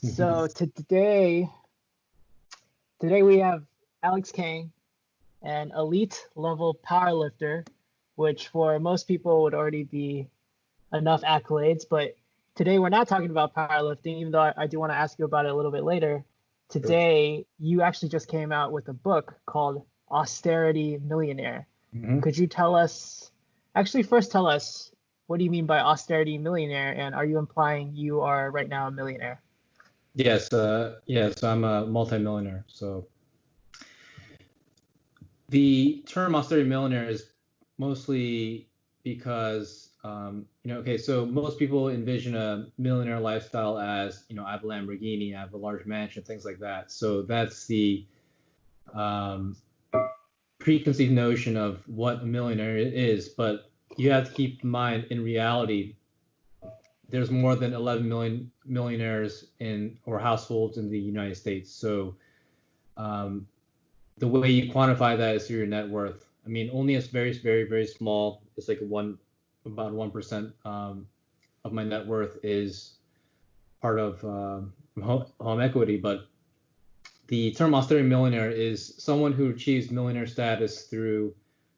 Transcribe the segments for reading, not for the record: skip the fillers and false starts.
So today we have Alex Kang, an elite level powerlifter, which for most people would already be enough accolades. But today we're not talking about powerlifting, even though I do want to ask you about it a little bit later. Sure. Today, you actually just came out with a book called Austerity Millionaire. Mhm. Could you first tell us, what do you mean by austerity millionaire? And are you implying you are right now a millionaire? Yes, I'm a multimillionaire. So the term austerity millionaire is mostly because, okay, so most people envision a millionaire lifestyle as, I have a Lamborghini, I have a large mansion, things like that. So that's the um, preconceived notion of what a millionaire is. But you have to keep in mind, in reality, there's more than 11 million millionaires or households in the United States. So um, the way you quantify that is through your net worth. I mean, only a very, very, very small, it's like about 1% of my net worth is part of home equity. But the term austerity millionaire is someone who achieves millionaire status through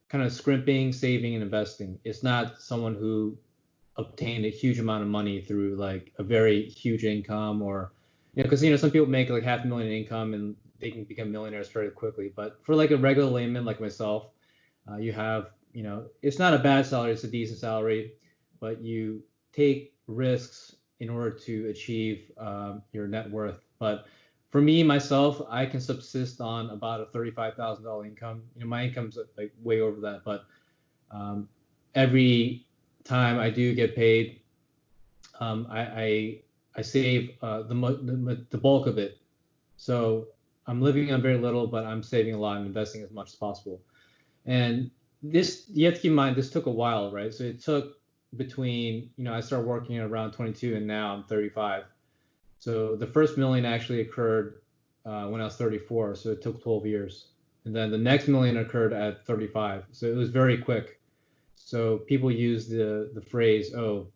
kind of scrimping, saving, and investing. It's not someone who obtained a huge amount of money through like a very huge income, or because some people make like half a million income and they can become millionaires very quickly. But for like a regular layman like myself, you have, it's not a bad salary, it's a decent salary, but you take risks in order to achieve your net worth. But for me, myself, I can subsist on about a $35,000 income. My income's like way over that, but um, every time I do get paid, I save the bulk of it. So I'm living on very little, but I'm saving a lot and investing as much as possible. And this, you have to keep in mind, this took a while, right? So it took between, I started working at around 22 and now I'm 35. So the first million actually occurred when I was 34. So it took 12 years. And then the next million occurred at 35. So it was very quick. So people use the phrase, oh,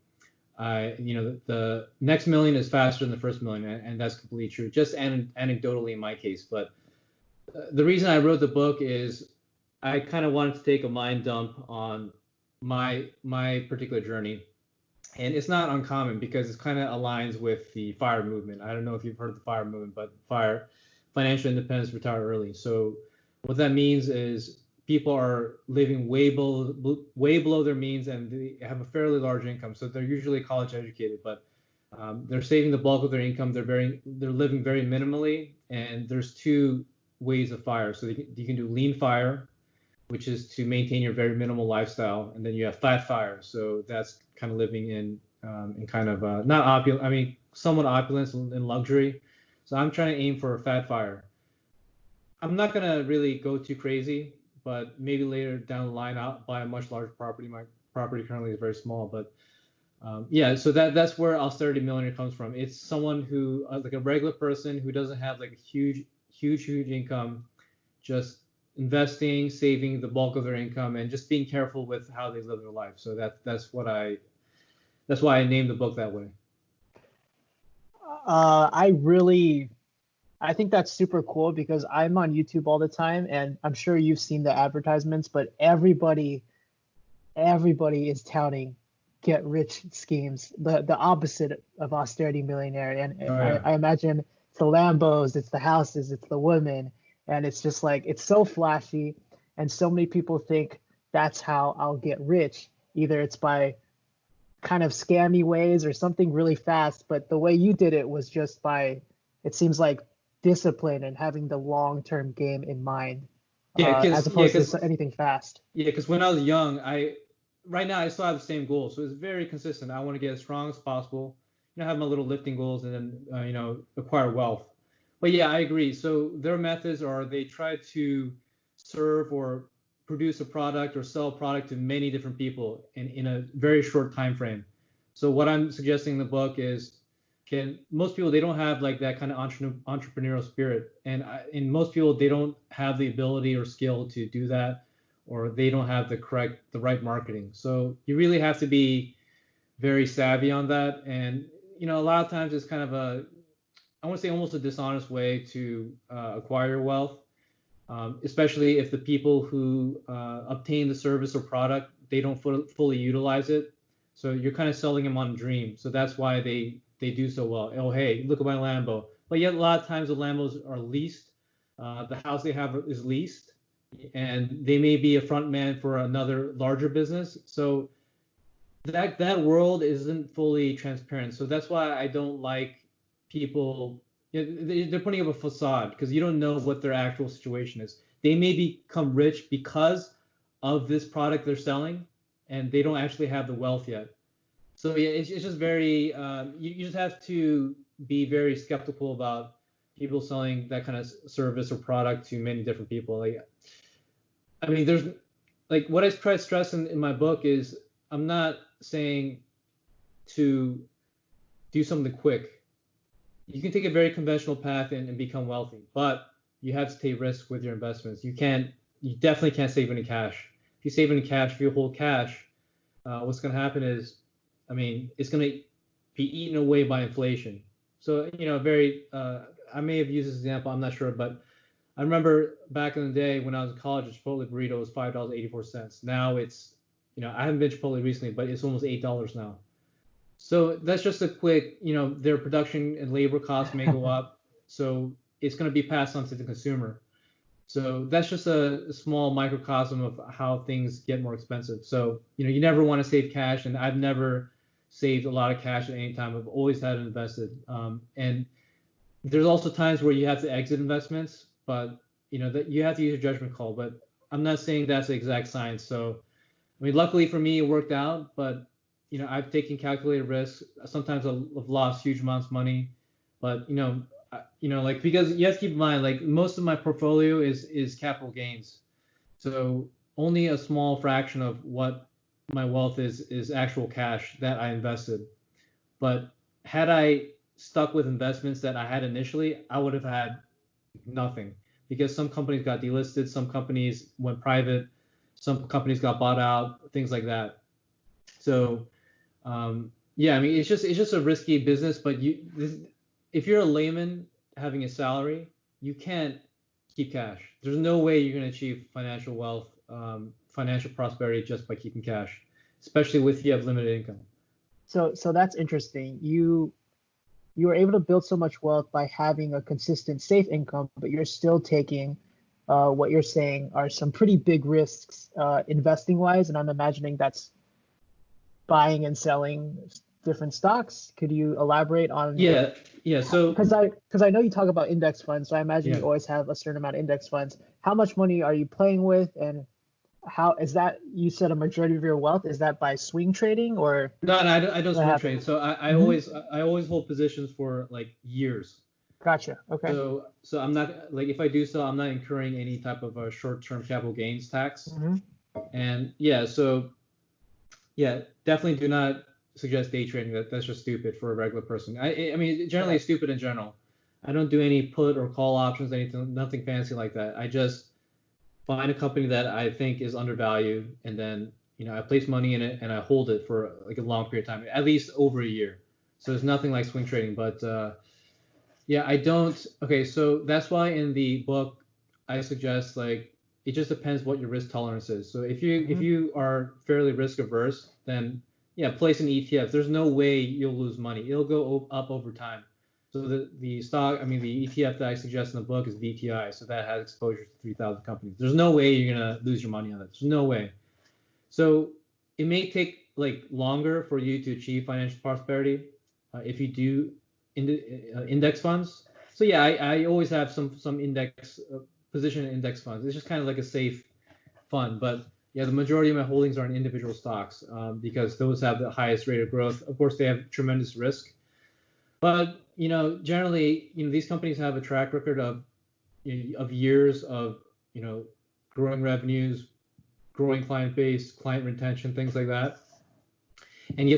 the next million is faster than the first million, and that's completely true. Just anecdotally in my case, but the reason I wrote the book is I kind of wanted to take a mind dump on my particular journey, and it's not uncommon because it kind of aligns with the FIRE movement. I don't know if you've heard of the FIRE movement, but FIRE, financial independence, retire early. So what that means is people are living way below their means and they have a fairly large income. So they're usually college educated, but they're saving the bulk of their income. They're living very minimally, and there's two ways of FIRE. So you can do lean FIRE, which is to maintain your very minimal lifestyle, and then you have fat FIRE. So that's kind of living in kind of not opulent, I mean somewhat opulence and luxury. So I'm trying to aim for a fat FIRE. I'm not gonna really go too crazy, but maybe later down the line I'll buy a much larger property. My property currently is very small, but yeah. So that's where austerity millionaire comes from. It's someone who like a regular person who doesn't have like a huge income, just investing, saving the bulk of their income, and just being careful with how they live their life. So that's why I named the book that way. I think that's super cool because I'm on YouTube all the time and I'm sure you've seen the advertisements, but everybody is touting get rich schemes, the opposite of austerity millionaire. And Oh yeah. I imagine it's the Lambos, it's the houses, it's the women, and it's just like it's so flashy, and so many people think that's how I'll get rich. Either it's by kind of scammy ways or something really fast, but the way you did it was just by, it seems like, discipline and having the long-term game in mind, Yeah, as because opposed to anything fast. when I was young, right now I still have the same goals, so it's very consistent. I want to get as strong as possible, have my little lifting goals, and then acquire wealth. But yeah, I agree. So their methods are they try to serve or produce a product or sell a product to many different people in a very short time frame. So what I'm suggesting in the book is, most people, they don't have like that kind of entrepreneurial spirit, and in most people they don't have the ability or skill to do that, or they don't have the right marketing. So you really have to be very savvy on that, and a lot of times it's kind of I want to say almost a dishonest way to acquire wealth, especially if the people who obtain the service or product, they don't fully utilize it. So you're kind of selling them on a dream. So that's why they do so well. Oh, hey, look at my Lambo. But yet a lot of times the Lambos are leased. The house they have is leased, and they may be a front man for another larger business. So that world isn't fully transparent. So that's why I don't like people. They're putting up a facade because you don't know what their actual situation is. They may become rich because of this product they're selling, and they don't actually have the wealth yet. So yeah, it's just very you just have to be very skeptical about people selling that kind of service or product to many different people. Like, I mean, there's like what I try to stress in my book is I'm not saying to do something quick. You can take a very conventional path and become wealthy, but you have to take risks with your investments. You definitely can't save any cash. If you save any cash, if you hold cash, what's going to happen is, I mean, it's going to be eaten away by inflation. So, I may have used this example, I'm not sure, but I remember back in the day when I was in college, a Chipotle burrito was $5.84. Now it's, I haven't been to Chipotle recently, but it's almost $8 now. So that's just a quick, their production and labor costs may go up. So it's going to be passed on to the consumer. So that's just a small microcosm of how things get more expensive. So, you never want to save cash. And I've never saved a lot of cash at any time. I've always had it invested. And there's also times where you have to exit investments, but, that you have to use your judgment call. But I'm not saying that's the exact science. So, I mean, luckily for me, it worked out. But I've taken calculated risks. Sometimes I've lost huge amounts of money, but like, because you have to keep in mind, like, most of my portfolio is capital gains, so only a small fraction of what my wealth is actual cash that I invested. But had I stuck with investments that I had initially, I would have had nothing, because some companies got delisted, some companies went private, some companies got bought out, things like that. So yeah, I mean, it's just a risky business, but if you're a layman having a salary, you can't keep cash. There's no way you're going to achieve financial wealth, financial prosperity just by keeping cash, especially if you have limited income. So that's interesting. You were able to build so much wealth by having a consistent, safe income, but you're still taking what you're saying are some pretty big risks investing wise, and I'm imagining that's buying and selling different stocks. Could you elaborate on? Yeah. So because I know you talk about index funds, so I imagine yeah. you always have a certain amount of index funds. How much money are you playing with, and how is that? You said a majority of your wealth, is that by swing trading or? No, I don't swing trade. So I always hold positions for like years. Gotcha. Okay. So I'm not, like, if I do so, I'm not incurring any type of a short-term capital gains tax. And yeah, so yeah, definitely do not suggest day trading. That's just stupid for a regular person. I mean, generally it's stupid in general. I don't do any put or call options, nothing fancy like that. I just find a company that I think is undervalued, and then I place money in it and I hold it for like a long period of time, at least over a year. So there's nothing like swing trading, but yeah, I don't. Okay, so that's why in the book I suggest, like, it just depends what your risk tolerance is. So if you are fairly risk averse, then yeah, place an ETF. There's no way you'll lose money. It'll go up over time. So the ETF that I suggest in the book is VTI. So that has exposure to 3,000 companies. There's no way you're gonna lose your money on that. There's no way. So it may take like longer for you to achieve financial prosperity if you do index funds. So yeah, I always have some index position in index funds. It's just kind of like a safe fund. But yeah, the majority of my holdings are in individual stocks because those have the highest rate of growth. Of course, they have tremendous risk. But generally, these companies have a track record of years of growing revenues, growing client base, client retention, things like that. And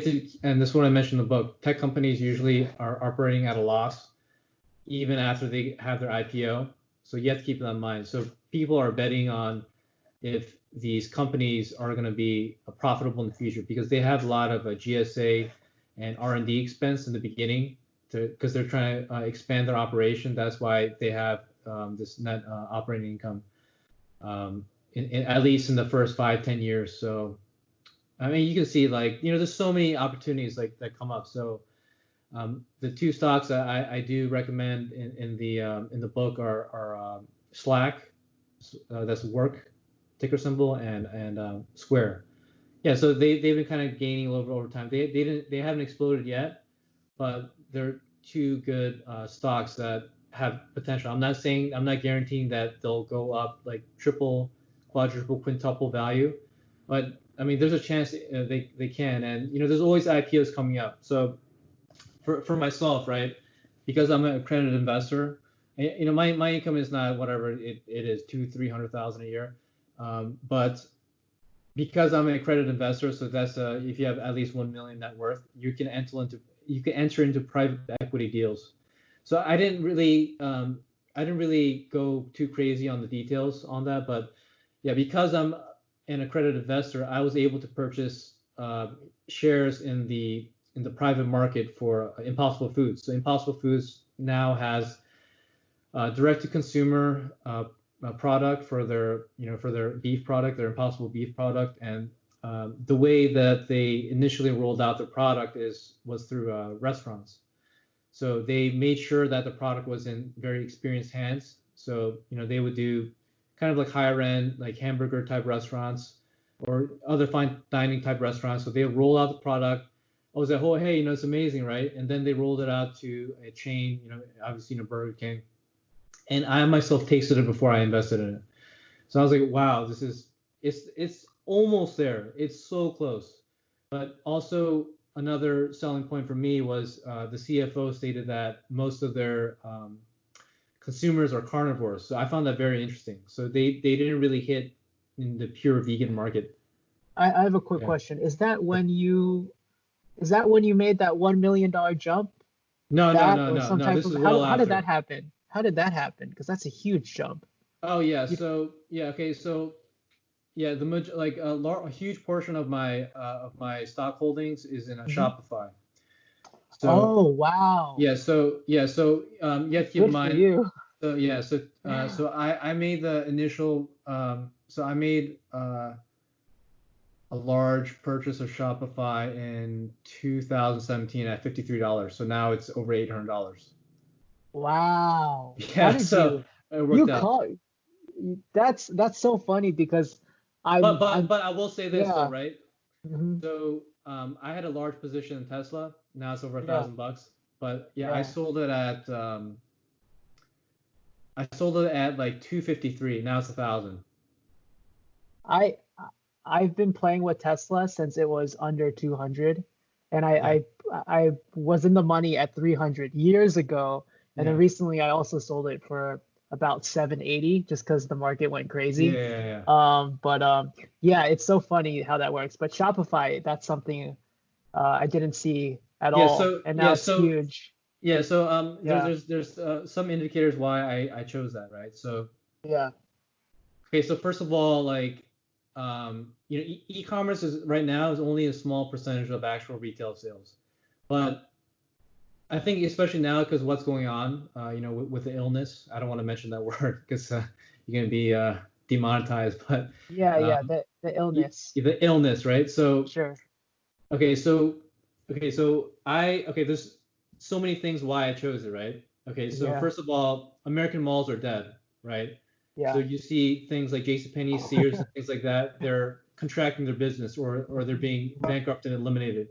and this is what I mentioned in the book, tech companies usually are operating at a loss even after they have their IPO. So you have to keep that in mind. So people are betting on if these companies are going to be profitable in the future because they have a lot of GSA and R&D expense in the beginning. because they're trying to expand their operation. That's why they have this net operating income, at least in the first 5-10 years. So I mean, you can see like there's so many opportunities like that come up. So the two stocks I do recommend in the book are Slack, that's work ticker symbol, and Square. Yeah, so they've been kind of gaining a little bit over time. They haven't exploded yet, but they're two good stocks that have potential. I'm not guaranteeing that they'll go up like triple, quadruple, quintuple value, but I mean there's a chance they can, and there's always IPOs coming up. So for myself, right, because I'm an accredited investor, my income is not whatever it is, 200,000-300,000 a year, but because I'm an accredited investor, so that's if you have at least 1 million net worth, you can enter into private equity deals. So I didn't really go too crazy on the details on that, but yeah, because I'm an accredited investor, I was able to purchase shares in the private market for Impossible Foods. So Impossible Foods now has direct to consumer product for their beef product, their Impossible beef product, and the way that they initially rolled out the product was through restaurants. So they made sure that the product was in very experienced hands. So they would do kind of like higher end, like hamburger type restaurants or other fine dining type restaurants. So they roll out the product. I was like, oh hey, it's amazing, right? And then they rolled it out to a chain, obviously Burger King. And I myself tasted it before I invested in it. So I was like, wow, it's almost there. It's so close. But also another selling point for me was the CFO stated that most of their consumers are carnivores. So I found that very interesting. So they didn't really hit in the pure vegan market. I have a quick question. Is that when you made that $1 million jump? No. This is well how after. did that happen? How did that happen? Because that's a huge jump. Oh yeah. So yeah. Okay. So yeah, a huge portion of my stock holdings is in a Shopify. So oh wow. Yeah. So you have to keep in mind. For you. So yeah. So I made the initial. So I made a large purchase of Shopify in 2017 at $53. So now it's over $800. Wow. Yeah, so it worked out. That's so funny because But I will say this though, right? Mm-hmm. So I had a large position in Tesla. Now it's over $1,000. But yeah, I sold it at like 253. Now it's 1,000. I've been playing with Tesla since it was under 200, and I was in the money at 300 years ago, and then recently I also sold it for about 780 just because the market went crazy. Yeah, it's so funny how that works. But Shopify, that's something I didn't see at all, and now it's huge. Yeah, so there's some indicators why I chose that, right? So okay, so first of all, like e-commerce right now is only a small percentage of actual retail sales, but I think especially now because what's going on, with the illness. I don't want to mention that word because you're gonna be demonetized, but the illness. The illness, right? So sure. There's so many things why I chose it, right? Okay, so first of all, American malls are dead, right? Yeah. So you see things like JCPenney, Sears, and things like that. They're contracting their business, or they're being bankrupted and eliminated.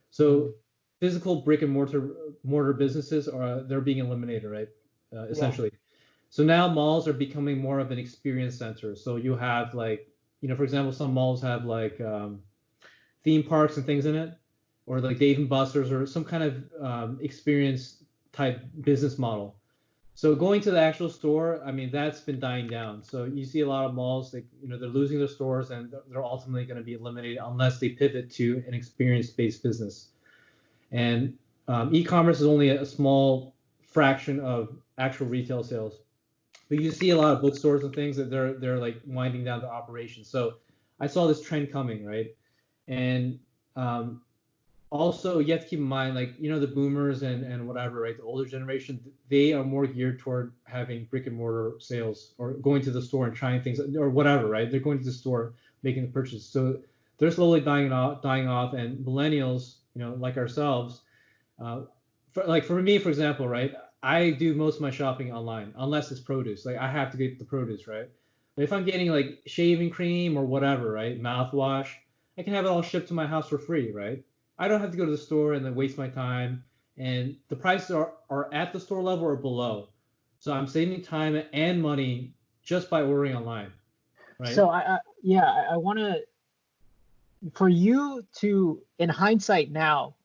So physical brick and mortar businesses they're being eliminated, right? Essentially. So now malls are becoming more of an experience center. So you have like, for example, some malls have like theme parks and things in it, or like Dave and Buster's, or some kind of experience type business model. So going to the actual store, I mean, that's been dying down. So you see a lot of malls that, they're losing their stores, and they're ultimately going to be eliminated unless they pivot to an experience-based business. And e-commerce is only a small fraction of actual retail sales. But you see a lot of bookstores and things that they're like winding down their operations. So I saw this trend coming, right? And also you have to keep in mind, like, the boomers and whatever, right? The older generation, they are more geared toward having brick and mortar sales or going to the store and trying things or whatever, right? They're going to the store, making the purchase. So they're slowly dying off, and millennials, like ourselves, for me, for example, right? I do most of my shopping online, unless it's produce. Like I have to get the produce, right? But if I'm getting like shaving cream or whatever, right? Mouthwash, I can have it all shipped to my house for free, right? I don't have to go to the store and then waste my time. And the prices are at the store level or below. So I'm saving time and money just by ordering online, right? So I want to, for you to, in hindsight now,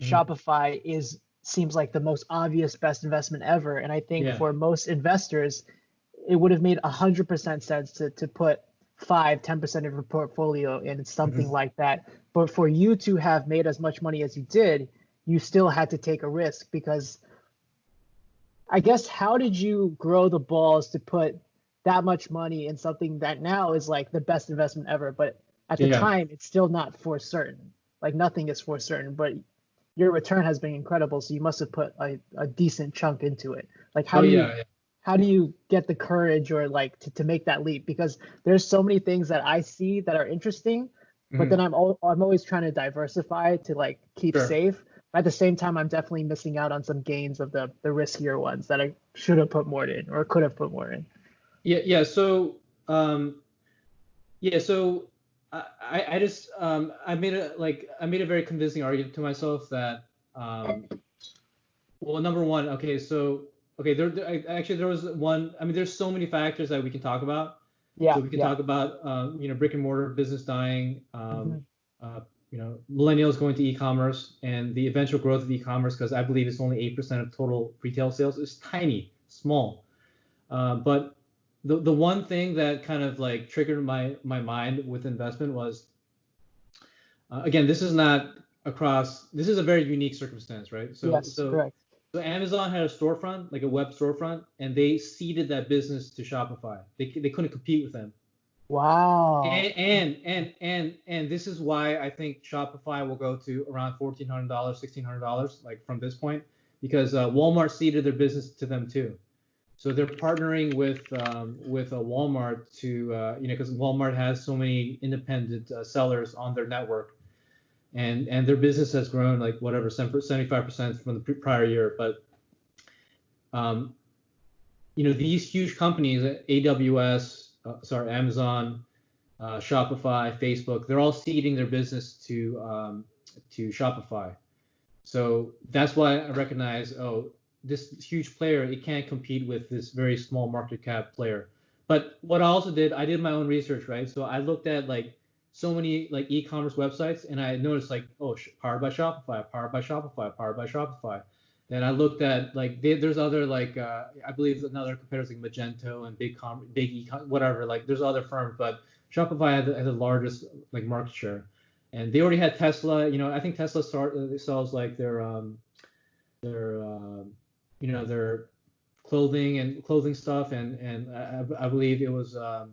Mhm. Shopify seems like the most obvious best investment ever. And I think Yeah. for most investors, it would have made 100% sense to put 5-10% of your portfolio in something Mhm. like that. But for you to have made as much money as you did, you still had to take a risk because I guess how did you grow the balls to put that much money in something that now is like the best investment ever, but at the Yeah. time it's still not for certain. Like nothing is for certain, but your return has been incredible, so you must have put a decent chunk into it. Like Oh yeah. Yeah. how do you get the courage or like to make that leap? Because there's so many things that I see that are interesting, but then Mhm. I'm always trying to diversify to like keep Sure. safe. At the same time, I'm definitely missing out on some gains of the riskier ones that I should have put more in or could have put more in. Yeah. Yeah. Um, so I just I made a very convincing argument to myself that well, number one, okay, actually there was one. I mean, there's so many factors that we can talk about. Yeah, So we can yeah. talk about brick and mortar business dying, Hmm. uh, millennials going to e-commerce and the eventual growth of e-commerce, because I believe it's only 8% of total retail sales. It's tiny, small. But the one thing that kind of like triggered my mind with investment was, again, this is not across. This is a very unique circumstance, right? So Yes, so correct. so Amazon had a storefront, like a web storefront, and they ceded that business to Shopify. They couldn't compete with them. Wow. And this is why I think Shopify will go to around $1,400, $1,600, like from this point, because Walmart ceded their business to them too. So they're partnering with a Walmart to because Walmart has so many independent sellers on their network, and their business has grown like whatever 75% from the prior year. But um, these huge companies, AWS, Amazon, Shopify, Facebook, they're all ceding their business to Shopify. So that's why I recognize, oh, this huge player, it can't compete with this very small market cap player. But what I also did, I did my own research, right? So I looked at like so many like e-commerce websites, and I noticed like, oh, powered by Shopify, powered by Shopify, powered by Shopify. Then I looked at like there's other like I believe another competitors like Magento and big whatever. Like there's other firms, but Shopify has the largest like market share, and they already had Tesla. I think Tesla sells like their their clothing stuff, and I believe it was uh,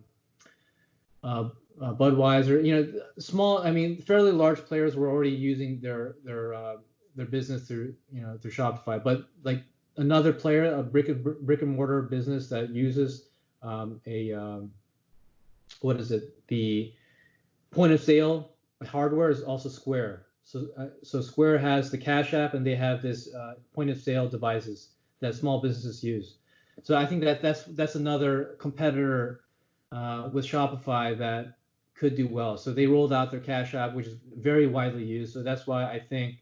Budweiser. Small. I mean, fairly large players were already using their business through Shopify, but like another player, a brick and mortar business that uses a what is it? The point of sale hardware is also Square. So Square has the Cash App, and they have this point of sale devices that small businesses use. So I think that's another competitor with Shopify that could do well. So they rolled out their Cash App, which is very widely used. So that's why I think,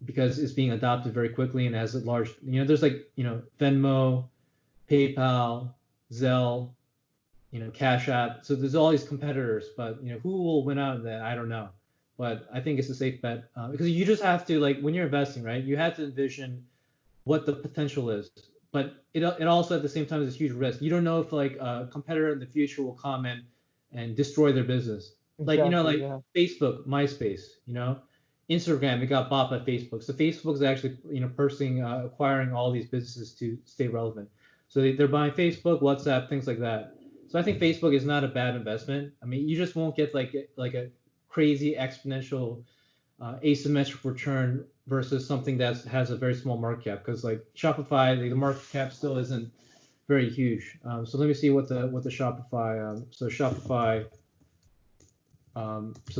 because it's being adopted very quickly and has a large, there's like Venmo, PayPal, Zelle, Cash App. So there's all these competitors, but who will win out of that? I don't know. But I think it's a safe bet, because you just have to, like, when you're investing, right? You have to envision what the potential is, but it also at the same time is a huge risk. You don't know if like a competitor in the future will come and destroy their business. Like Exactly. like Yeah. Facebook, MySpace, Instagram, it got bought by Facebook. So Facebook's actually pursuing acquiring all these businesses to stay relevant. So they're buying Facebook, WhatsApp, things like that. So I think Facebook is not a bad investment. I mean, you just won't get like a crazy exponential asymmetric return versus something that has a very small market cap. Because like Shopify, the market cap still isn't very huge. So let me see what the Shopify. So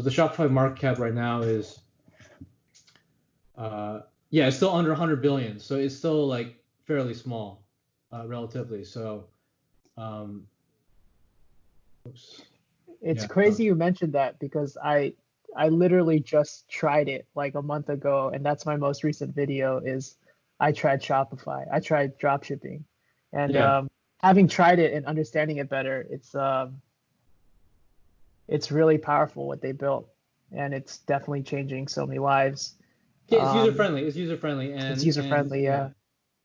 the Shopify market cap right now is, yeah, it's still under 100 billion. So it's still like fairly small, relatively. So, oops. It's Yeah. crazy you mentioned that because I literally just tried it like a month ago, and that's my most recent video is I tried Shopify. I tried dropshipping. And Yeah. having tried it and understanding it better, it's really powerful what they built, and it's definitely changing so many lives. Yeah, it's user Um, friendly. It's user friendly, it's and user friendly, yeah,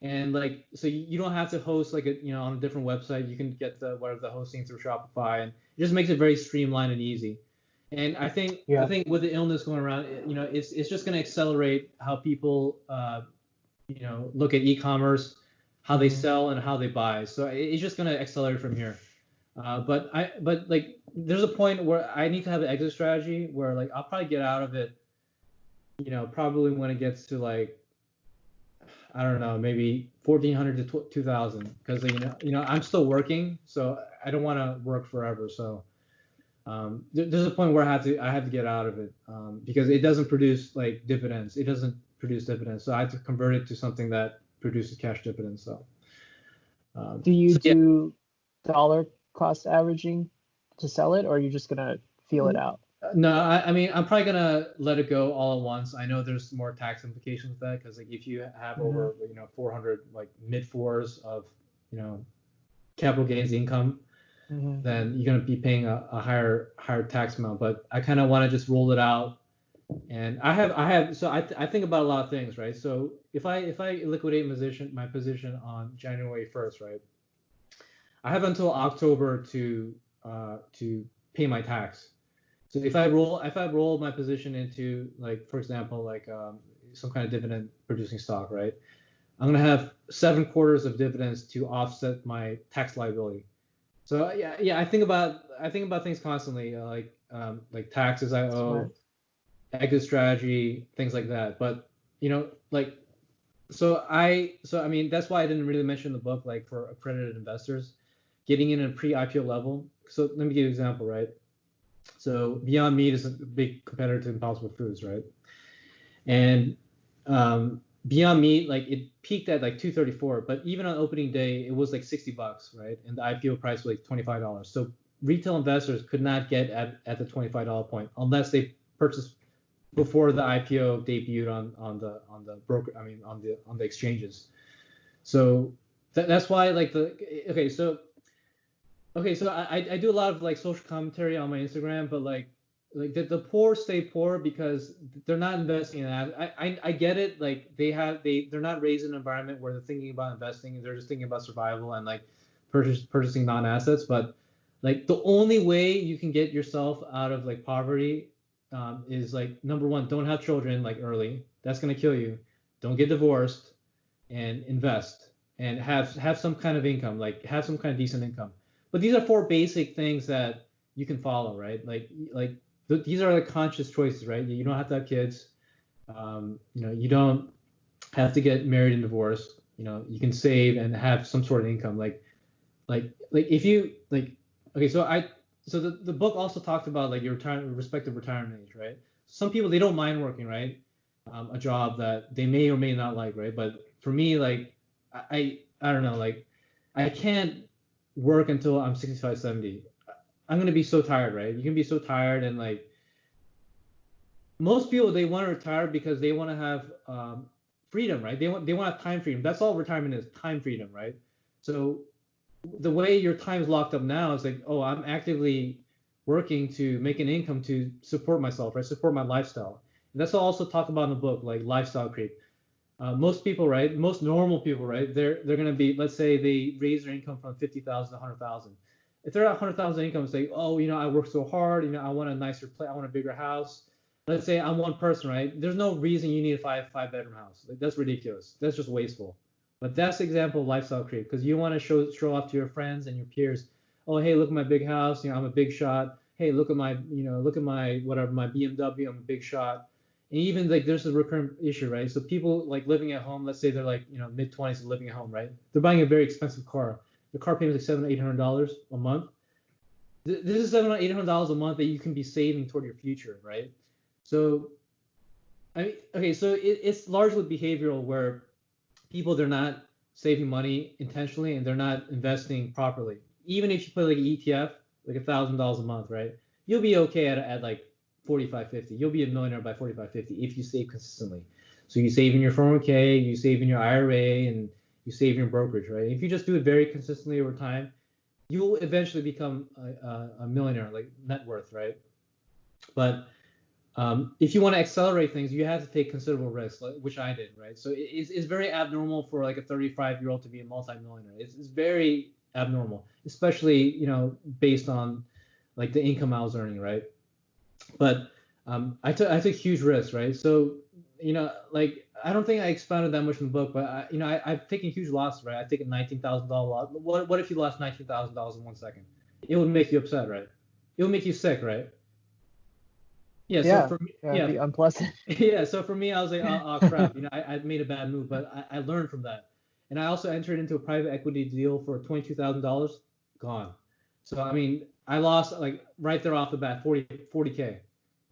yeah. and like so you don't have to host like on a different website. You can get the hosting through Shopify, and it just makes it very streamlined and easy. And I Yeah. think with the illness going around, it's just going to accelerate how people look at e-commerce, how they Mhm. sell and how they buy. So it's just going to accelerate from here. But like there's a point where I need to have an exit strategy where like I'll probably get out of it, probably when it gets to like I don't know, maybe 1400 to 2000 because I'm still working, so I don't want to work forever. So there's a point where I have to get out of it because it doesn't produce like dividends. It doesn't produce dividends, so I have to convert it to something that produces cash dividends. Do you So yeah. do dollar cost averaging to sell it, or are you just gonna feel it out? No, I mean I'm probably gonna let it go all at once. I know there's more tax implications with that because like if you have Hmm. over 400 like mid fours of capital gains income, Hmm. then you're gonna be paying a higher tax amount. But I kind of want to just roll it out. And I think about a lot of things, right? So if I liquidate my position on January 1st, right? I have until October to pay my tax. So if I roll my position into like for example like some kind of dividend producing stock, right? I'm gonna have 7 quarters of dividends to offset my tax liability. So yeah, I think about things constantly, like taxes I owe, Smart. exit strategy, things like that. But like so I mean that's why I didn't really mention the book like for accredited investors, getting in a pre-IPO level. So let me give you an example, right? So Beyond Meat is a big competitor to Impossible Foods, right? And Beyond Meat, like it peaked at like 234, but even on opening day, it was like $60, right? And the IPO price was like $25. So retail investors could not get at the $25 point unless they purchased before the IPO debuted on the broker, I mean on the exchanges. So that's why like so I do a lot of like social commentary on my Instagram, but like the poor stay poor because they're not investing in that. I get it. Like they're not raised in an environment where they're thinking about investing. They're just thinking about survival and like purchasing non-assets. But like the only way you can get yourself out of like poverty is like number one, don't have children like early. That's gonna kill you. Don't get divorced and invest and have some kind of income, like have some kind of decent income. But these are 4 basic things that you can follow, right? These are like conscious choices, right? You don't have to have kids. You don't have to get married and divorced. You can save and have some sort of income. Like if you like, okay, so the book also talked about like your respective retirement age, right? Some people they don't mind working, right? A job that they may or may not like, right? But for me, like I don't know, like I can't work until I'm 65, 70. I'm gonna be so tired, right? You can be so tired and like most people they want to retire because they want to have freedom, right? They want to have time freedom. That's all retirement is, time freedom, right? So the way your time is locked up now is like, oh, I'm actively working to make an income to support myself, right? Support my lifestyle. And that's what I also talk about in the book, like lifestyle creep. Most people, right? Most normal people, right? They're gonna be, let's say they raise their income from 50,000 to 100,000. If they're at 100,000 income, say, oh, I work so hard, I want a nicer place, I want a bigger house. Let's say I'm one person, right? There's no reason you need a five bedroom house. Like that's ridiculous. That's just wasteful. But that's the example of lifestyle creep because you want to show off to your friends and your peers. Oh, hey, look at my big house. I'm a big shot. Hey, look at my, look at my whatever, my BMW. I'm a big shot. And even like there's a recurrent issue, right? So people like living at home, let's say they're like, mid-20s and living at home, right? They're buying a very expensive car. The car payment is like $700-800 a month. This is $700-800 a month that you can be saving toward your future, right? So, I mean, okay, so it's largely behavioral where people, they're not saving money intentionally and they're not investing properly. Even if you put like an ETF, like $1,000 a month, right? You'll be okay at like 45, 50. You'll be a millionaire by 45, 50 if you save consistently. So you save in your 401k, you save in your IRA, and you save in your brokerage, right? If you just do it very consistently over time, you will eventually become a millionaire, like net worth, right? But if you want to accelerate things, you have to take considerable risks, which I did, right? So it's very abnormal for like a 35-year-old to be a multimillionaire. It's very abnormal, especially based on like the income I was earning, right? But I took huge risks, right? So like I don't think I expounded that much in the book, but I've taken huge losses, right? I've taken $19,000 loss. What if you lost $19,000 in 1 second? It would make you upset, right? It would make you sick, right? Yeah. So Yeah, for me, yeah, it'd yeah, be unpleasant. yeah. So for me, I was like, oh crap, I made a bad move, but I learned from that, and I also entered into a private equity deal for $22,000, gone. So I mean, I lost like right there off the bat 40K.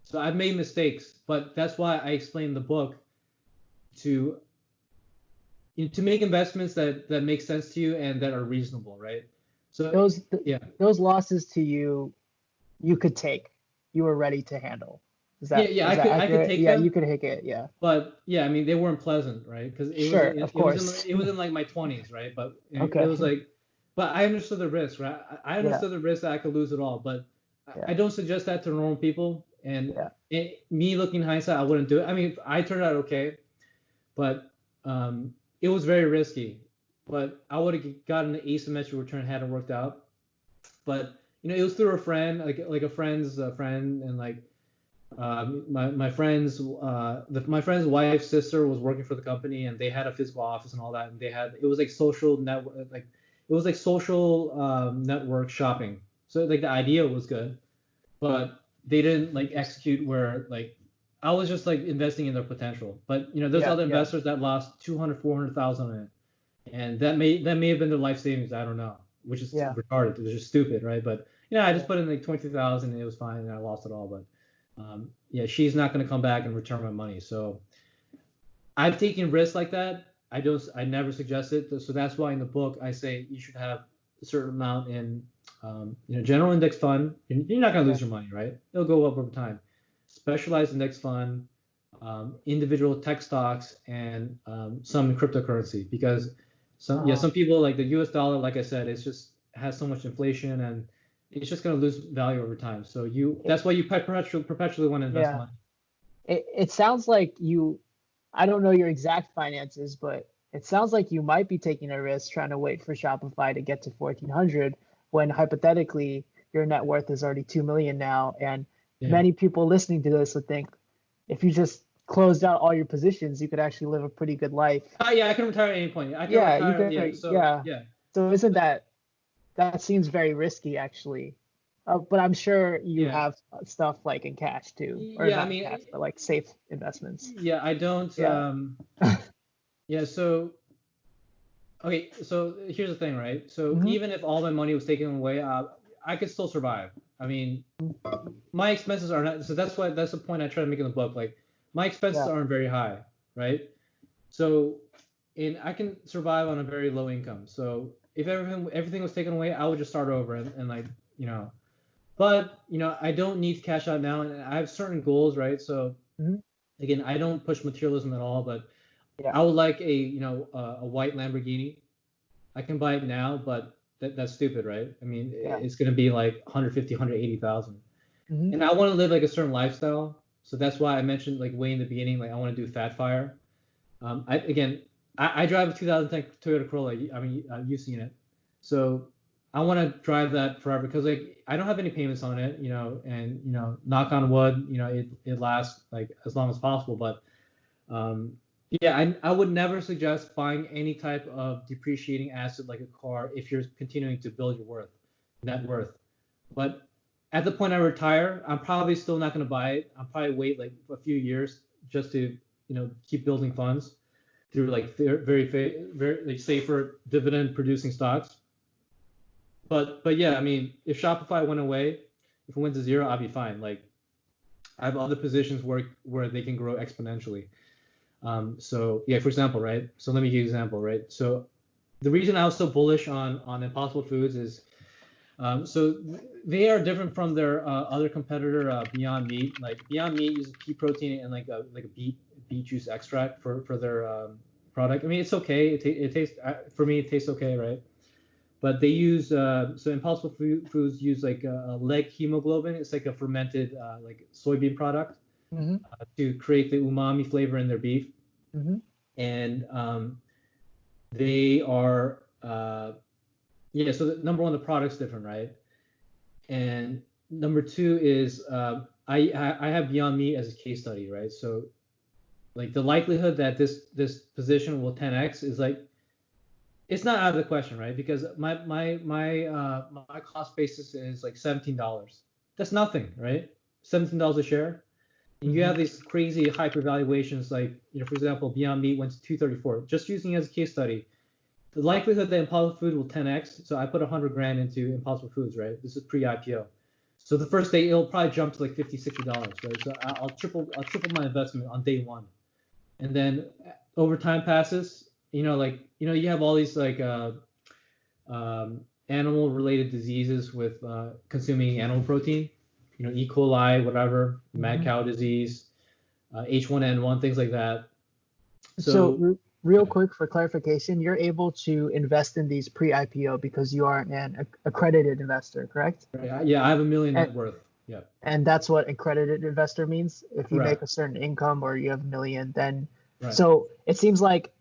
So I've made mistakes, but that's why I explain in the book to to make investments that make sense to you and that are reasonable, right? So Those yeah, those losses to you, you could take. You were ready to handle. Is yeah, that yeah. is I that could accurate? take Yeah, you them, could take it. Yeah. but yeah, I mean they weren't pleasant, right? Because Sure, of course. it was in like my 20s, right? But it was Okay. like, but I understood the risk, right? I Yeah, understood the risk that I could lose it all, but yeah, I don't suggest that to normal people. And yeah. me looking in hindsight, I wouldn't do it. I mean, I turned out okay, but it was very risky. But I would have gotten an asymmetric return had it worked out. But it was through a friend, like a friend's friend, and like my friend's wife's sister was working for the company, and they had a physical office and all that, and it was like social network, like it was like social network shopping. So like the idea was good, but they didn't like execute where like I was just like investing in their potential. But there's Yeah, other yeah, investors that lost 200, 400,000 on it, and that may have been their life savings. I don't know, which is yeah. retarded. It was just stupid, right? But I just Yeah. put in like 20,000 and it was fine, and I lost it all. But yeah, she's not gonna come back and return my money. So I've taken risks like that. I never suggest it. So that's why in the book I say you should have a certain amount in general index fund. You're not gonna Yeah. lose your money, right? It'll go up over time. Specialized index fund, individual tech stocks, and some in cryptocurrency, because Uh-huh. some people like the U.S. dollar, like I said, it's just has so much inflation and it's just gonna lose value over time. So It, that's why you perpetually want to invest yeah. money. It sounds like you, I don't know your exact finances, but it sounds like you might be taking a risk trying to wait for Shopify to get to 1400 when hypothetically your net worth is already 2 million now. And Yeah. many people listening to this would think if you just closed out all your positions, you could actually live a pretty good life. Yeah, I can retire at any point. I can Yeah, you retire. Yeah. could, So yeah. yeah. So isn't that seems very risky actually? But I'm sure you Yeah. have stuff like in cash too, or Yeah. I not in mean, cash, but like safe investments. yeah. I don't. Yeah. Yeah. So okay. So here's the thing, right? So Hmm. even if all my money was taken away, I could still survive. I mean, my expenses are not. So that's the point I try to make in the book. Like my expenses Yeah. aren't very high, right? So and I can survive on a very low income. So if everything was taken away, I would just start over and like you know. But I don't need cash out now, and I have certain goals, right? So Hmm. again, I don't push materialism at all, but Yeah. I would like a white Lamborghini. I can buy it now, but that's stupid, right? I mean, Yeah. it's gonna be like 150, 180,000, Hmm. and I want to live like a certain lifestyle. So that's why I mentioned like way in the beginning, like I want to do fat fire. I drive a 2010 Toyota Corolla. I mean, you've seen it. So I want to drive that forever because like I don't have any payments on it, and knock on wood, it lasts like as long as possible. But um, yeah, I would never suggest buying any type of depreciating asset like a car if you're continuing to build your net worth. But at the point I retire, I'm probably still not going to buy it. I'll probably wait like a few years just to keep building funds through like very like safer dividend producing stocks. But yeah, I mean, if Shopify went away, if it went to zero, I'd be fine. Like I have other positions where they can grow exponentially. So yeah, for example, right? So let me give you an example, right? So the reason I was so bullish on Impossible Foods is so they are different from their other competitor, Beyond Meat. Like Beyond Meat uses pea protein and like a beet juice extract for their product. I mean, it's okay. It tastes for me, it tastes okay, right? But they use so Impossible Foods use like a leg hemoglobin. It's like a fermented like soybean product to create the umami flavor in their beef. And they are yeah. So number one, the product's different, right? And number two is I have Beyond Meat as a case study, right? So like the likelihood that this position will 10x is like it's not out of the question, right? Because my cost basis is like $17. That's nothing, right? $17 a share. And you have these crazy hyper valuations, like for example, Beyond Meat went to 234. Just using it as a case study, the likelihood that Impossible Food will 10x. So I put 100 grand into Impossible Foods, right? This is pre-IPO. So the first day it'll probably jump to like $50, $60, right? So I'll triple my investment on day one, and then over time passes, you have all these like animal related diseases with consuming animal protein, E. coli, whatever, mad cow disease, H1N1, things like that. So real quick for clarification, you're able to invest in these pre-IPO because you are an accredited investor, correct? Right. Yeah, I have $1 million net worth. Yeah. And that's what accredited investor means. If you make a certain income or you have $1 million, then so it seems like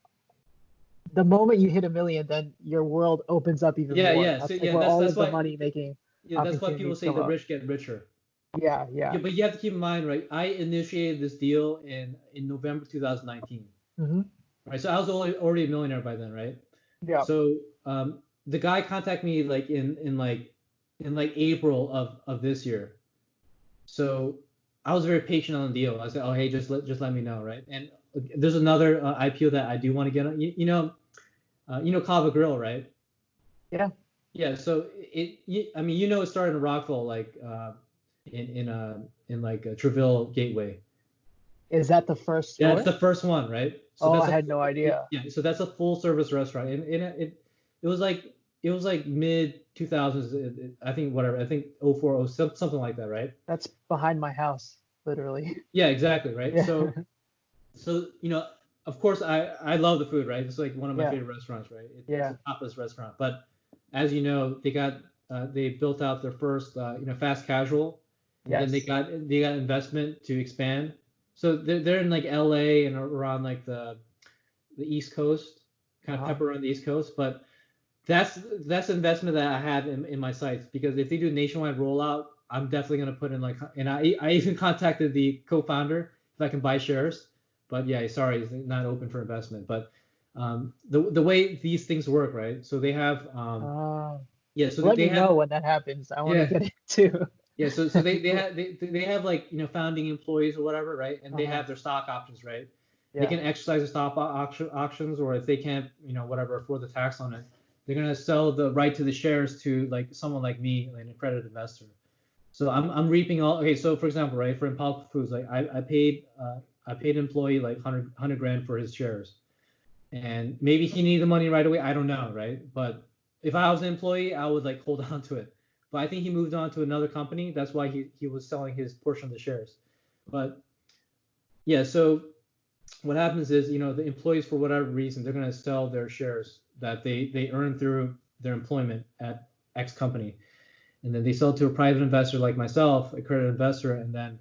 the moment you hit $1 million, then your world opens up even more. Yeah. That's So, like where all of the money making. Yeah, that's why people say the rich get richer. Yeah. But you have to keep in mind, right? I initiated this deal in November 2019. Right. So I was already a millionaire by then, right? Yeah. So the guy contacted me like in April of this year. So I was very patient on the deal. I said, oh hey, just let me know, right? And there's another IPO that I do want to get on. You know Kava Grill, right? Yeah. Yeah. So it started in Rockville, like in like a Treville Gateway. Is that the first store? Yeah, it's the first one, right? So I had no idea. Yeah, so that's a full service restaurant, and it was like mid 2000s, I think 04, something like that, right? That's behind my house, literally. Yeah, exactly, right? Yeah. So of course I love the food, right? It's like one of my favorite restaurants, right? It's a topless restaurant, but as you know, they built out their first fast casual, and then they got investment to expand. So they're in like LA and around like the East Coast, kind of pepper around the East Coast. But that's investment that I have in my sights, because if they do a nationwide rollout, I'm definitely gonna put in like, and I even contacted the co-founder if I can buy shares. But yeah, sorry, it's not open for investment. But the way these things work, right? So they have so let me know when that happens. I want to get it too. Yeah, so they have like founding employees or whatever, right? And they have their stock options, right? Yeah. They can exercise the stock options, or if they can't, whatever, afford the tax on it, they're gonna sell the right to the shares to like someone like me, like an accredited investor. So I'm reaping all. Okay, so for example, right, for Impossible Foods, like I paid an employee like 100 grand for his shares, and maybe he needed the money right away. I don't know, right? But if I was an employee, I would like hold on to it. But I think he moved on to another company. That's why he was selling his portion of the shares. But yeah, so what happens is, the employees, for whatever reason, they're going to sell their shares that they earn through their employment at X company. And then they sell it to a private investor like myself, a accredited investor. And then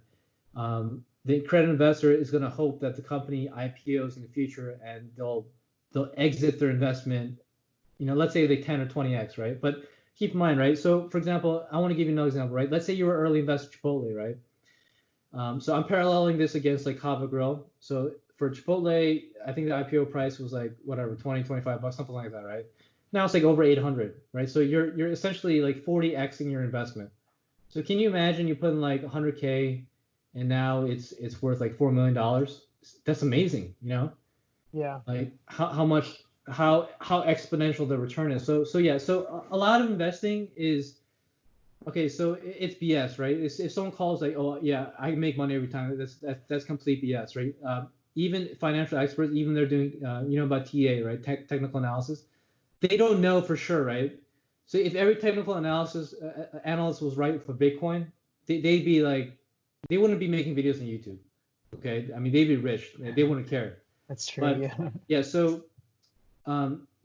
the accredited investor is going to hope that the company IPOs in the future, and they'll exit their investment, let's say they 10 or 20x, right? But keep in mind, right? So, for example, I want to give you another example, right? Let's say you were early investor Chipotle, right? So I'm paralleling this against like Kava Grill. So for Chipotle, I think the IPO price was like whatever, 20, 25 bucks, something like that, right? Now it's like over 800, right? So you're essentially like 40xing your investment. So can you imagine you put in like 100K and now it's worth like $4 million? that's amazing, Yeah. like how exponential the return is. So yeah, so a lot of investing is okay. So it's BS, right? If someone calls like, oh yeah, I make money every time, that's complete BS, right? Even financial experts, even they're doing about TA, right? Technical analysis, they don't know for sure, right? So if every technical analysis analyst was right for Bitcoin, they'd be like, they wouldn't be making videos on YouTube. Okay, I mean they'd be rich, they wouldn't care. That's true. But Yeah. yeah, so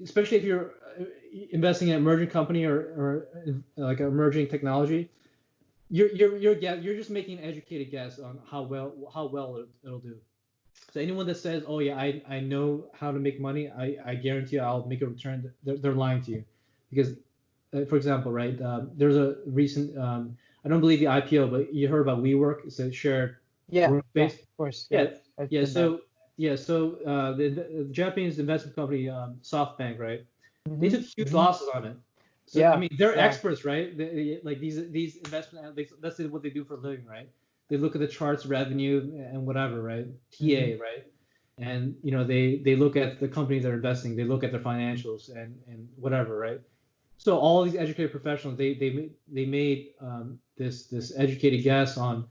especially if you're investing in an emerging company or like an emerging technology, you're just making an educated guess on how well it'll do. So anyone that says, oh yeah, I know how to make money, I guarantee you I'll make a return, they're lying to you. Because for example, right, there's a recent I don't believe the IPO, but you heard about WeWork. It's a shared Yeah. workspace. Of course. Yeah, I've yeah. been there. So the Japanese investment company SoftBank, right? They took huge Mm-hmm. losses on it. So I Yeah. mean, they're Yeah. experts, right? Like these investment analysts, that's what they do for a living, right? They look at the charts, revenue, and whatever, right? TA, right? And they look at the companies that are investing, they look at their financials and whatever, right? So all these educated professionals, they made this educated guess on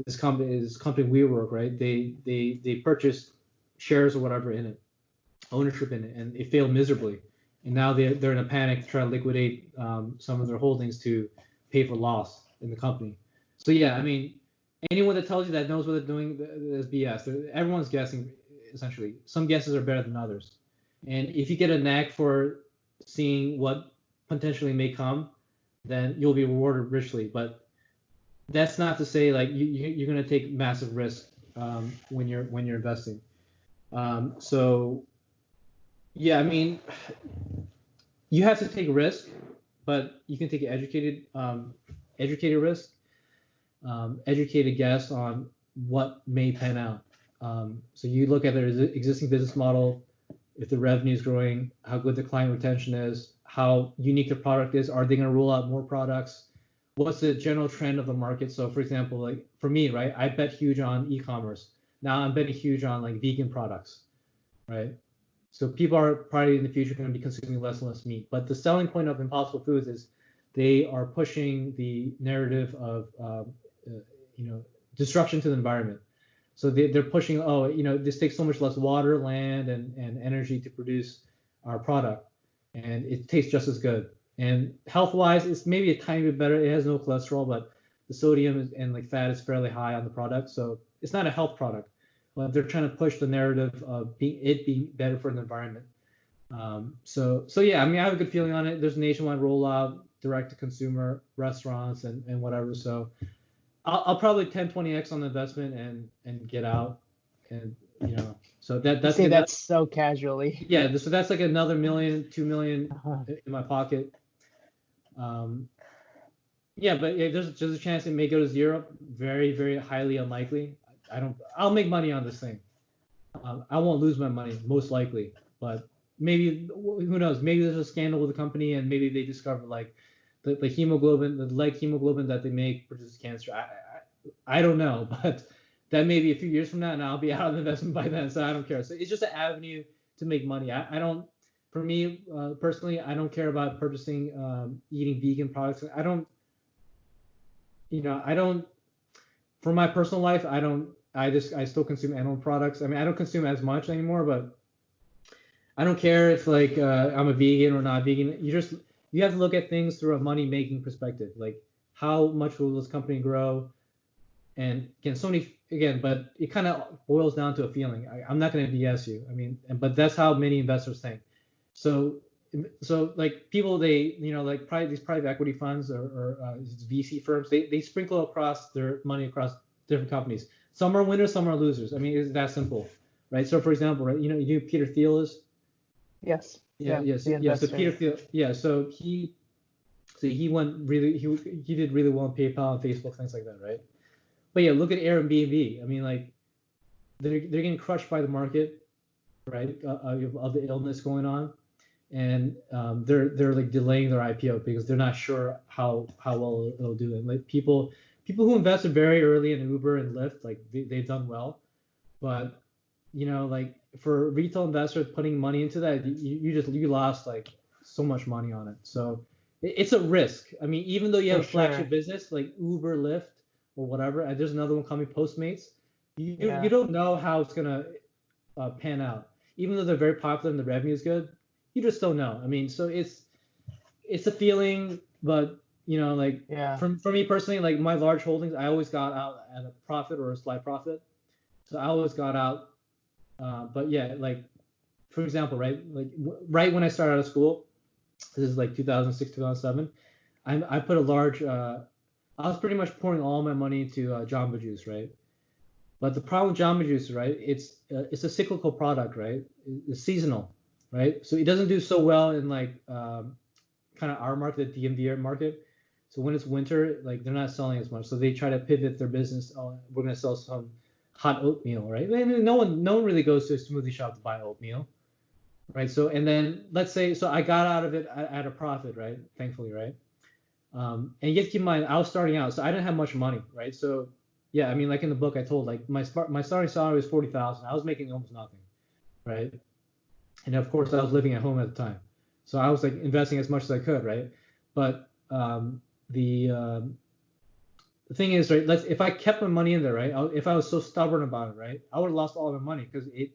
this company WeWork, right? They purchased shares or whatever in it, ownership in it, and it failed miserably. And now they're in a panic to try to liquidate some of their holdings to pay for loss in the company. So yeah, I mean, anyone that tells you that knows what they're doing is BS. Everyone's guessing essentially. Some guesses are better than others. And if you get a knack for seeing what potentially may come, then you'll be rewarded richly. But that's not to say like you're going to take massive risk when you're investing. So yeah, I mean, you have to take risk, but you can take an educated risk, educated guess on what may pan out. So you look at their existing business model, if the revenue is growing, how good the client retention is, how unique the product is, are they going to roll out more products? What's the general trend of the market? So for example, like for me, right, I bet huge on e-commerce. Now I'm betting huge on like vegan products, right? So people are probably in the future going to be consuming less and less meat. But the selling point of Impossible Foods is they are pushing the narrative of destruction to the environment. So they're pushing, this takes so much less water, land, and energy to produce our product, and it tastes just as good. And health-wise, it's maybe a tiny bit better. It has no cholesterol, but the sodium and like fat is fairly high on the product, so it's not a health product. But they're trying to push the narrative of being better for the environment. So yeah, I mean, I have a good feeling on it. There's a nationwide rollout, direct to consumer, restaurants, and whatever. So I'll probably 10-20x on the investment and get out, and so that's say that's so casually. Yeah, so that's like another $1 million, $2 million Uh-huh. in my pocket. Yeah, but yeah, there's a chance it may go to zero. Very, very highly unlikely. I'll make money on this thing. I won't lose my money, most likely, but maybe, who knows? Maybe there's a scandal with the company, and maybe they discover like the hemoglobin, the leg hemoglobin that they make produces cancer. I don't know, but that may be a few years from now, and I'll be out of the investment by then, so I don't care. So it's just an avenue to make money. I don't, for me personally, I don't care about purchasing, eating vegan products. I don't, for my personal life, I still consume animal products. I mean, I don't consume as much anymore, but I don't care if like I'm a vegan or not vegan. You have to look at things through a money making perspective. Like how much will this company grow? And but it kind of boils down to a feeling. I'm not going to BS you. I mean, but that's how many investors think. So like people, like these private equity funds or VC firms, they sprinkle across their money across different companies. Some are winners, some are losers. I mean, it's that simple, right? So for example, right, you know Peter Thiel is? Yes. Yeah. Yes. Yeah. So Peter Thiel. Yeah. So he did really well on PayPal and Facebook, things like that, right? But yeah, look at Airbnb. I mean, like they're getting crushed by the market, right? Of the illness going on, and they're like delaying their IPO because they're not sure how well it'll do. And like people who invested very early in Uber and Lyft, like they've done well, but like for retail investors putting money into that, you lost like so much money on it. So it's a risk. I mean, even though you For have a flagship sure. business like Uber, Lyft, or whatever, and there's another one coming, Postmates, you Yeah. don't know how it's gonna pan out. Even though they're very popular and the revenue is good, you just don't know. I mean, so it's a feeling, but like Yeah. for me personally, like my large holdings, I always got out at a profit or a slight profit. So I always got out. But yeah, like for example, right, like right when I started out of school, this is like 2006, 2007. I put a large. I was pretty much pouring all my money into Jamba Juice, right? But the problem with Jamba Juice, right? It's a cyclical product, right? It's seasonal, right? So it doesn't do so well in like kind of our market, the DMV market. So when it's winter, like they're not selling as much. So they try to pivot their business. Oh, we're gonna sell some hot oatmeal, right? And no one really goes to a smoothie shop to buy oatmeal, right? So and then let's say so I got out of it at a profit, right? Thankfully, right? And you have to keep in mind I was starting out, so I didn't have much money, right? So yeah, I mean like in the book I told like my starting salary was 40,000. I was making almost nothing, right? And of course I was living at home at the time, so I was like investing as much as I could, right? But the thing is, right? If I kept my money in there, right? If I was so stubborn about it, right? I would have lost all my money because it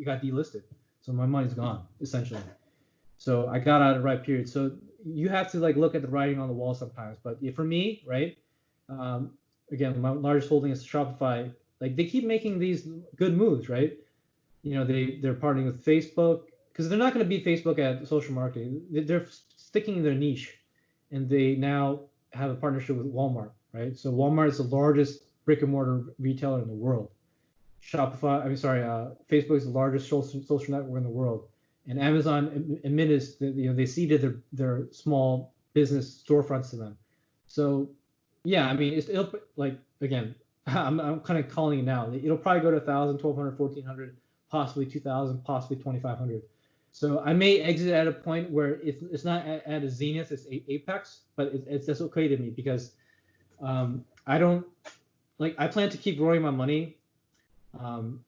got delisted, so my money's gone essentially. So I got out at the right period. So you have to like look at the writing on the wall sometimes. But for me, right? Um, Again, my largest holding is Shopify. Like they keep making these good moves, right? They're partnering with Facebook because they're not going to beat Facebook at social marketing. They're sticking in their niche, and they now have a partnership with Walmart, right? So Walmart is the largest brick and mortar retailer in the world. Facebook is the largest social network in the world, and Amazon admitted that they ceded their small business storefronts to them. So yeah, I mean it'll like again, I'm kind of calling it now. It'll probably go to 1,000, 1,200, 1,400, possibly 2,000, possibly 2,500. So I may exit at a point where it's not at a zenith, it's apex, but that's okay to me because I don't like I plan to keep growing my money um,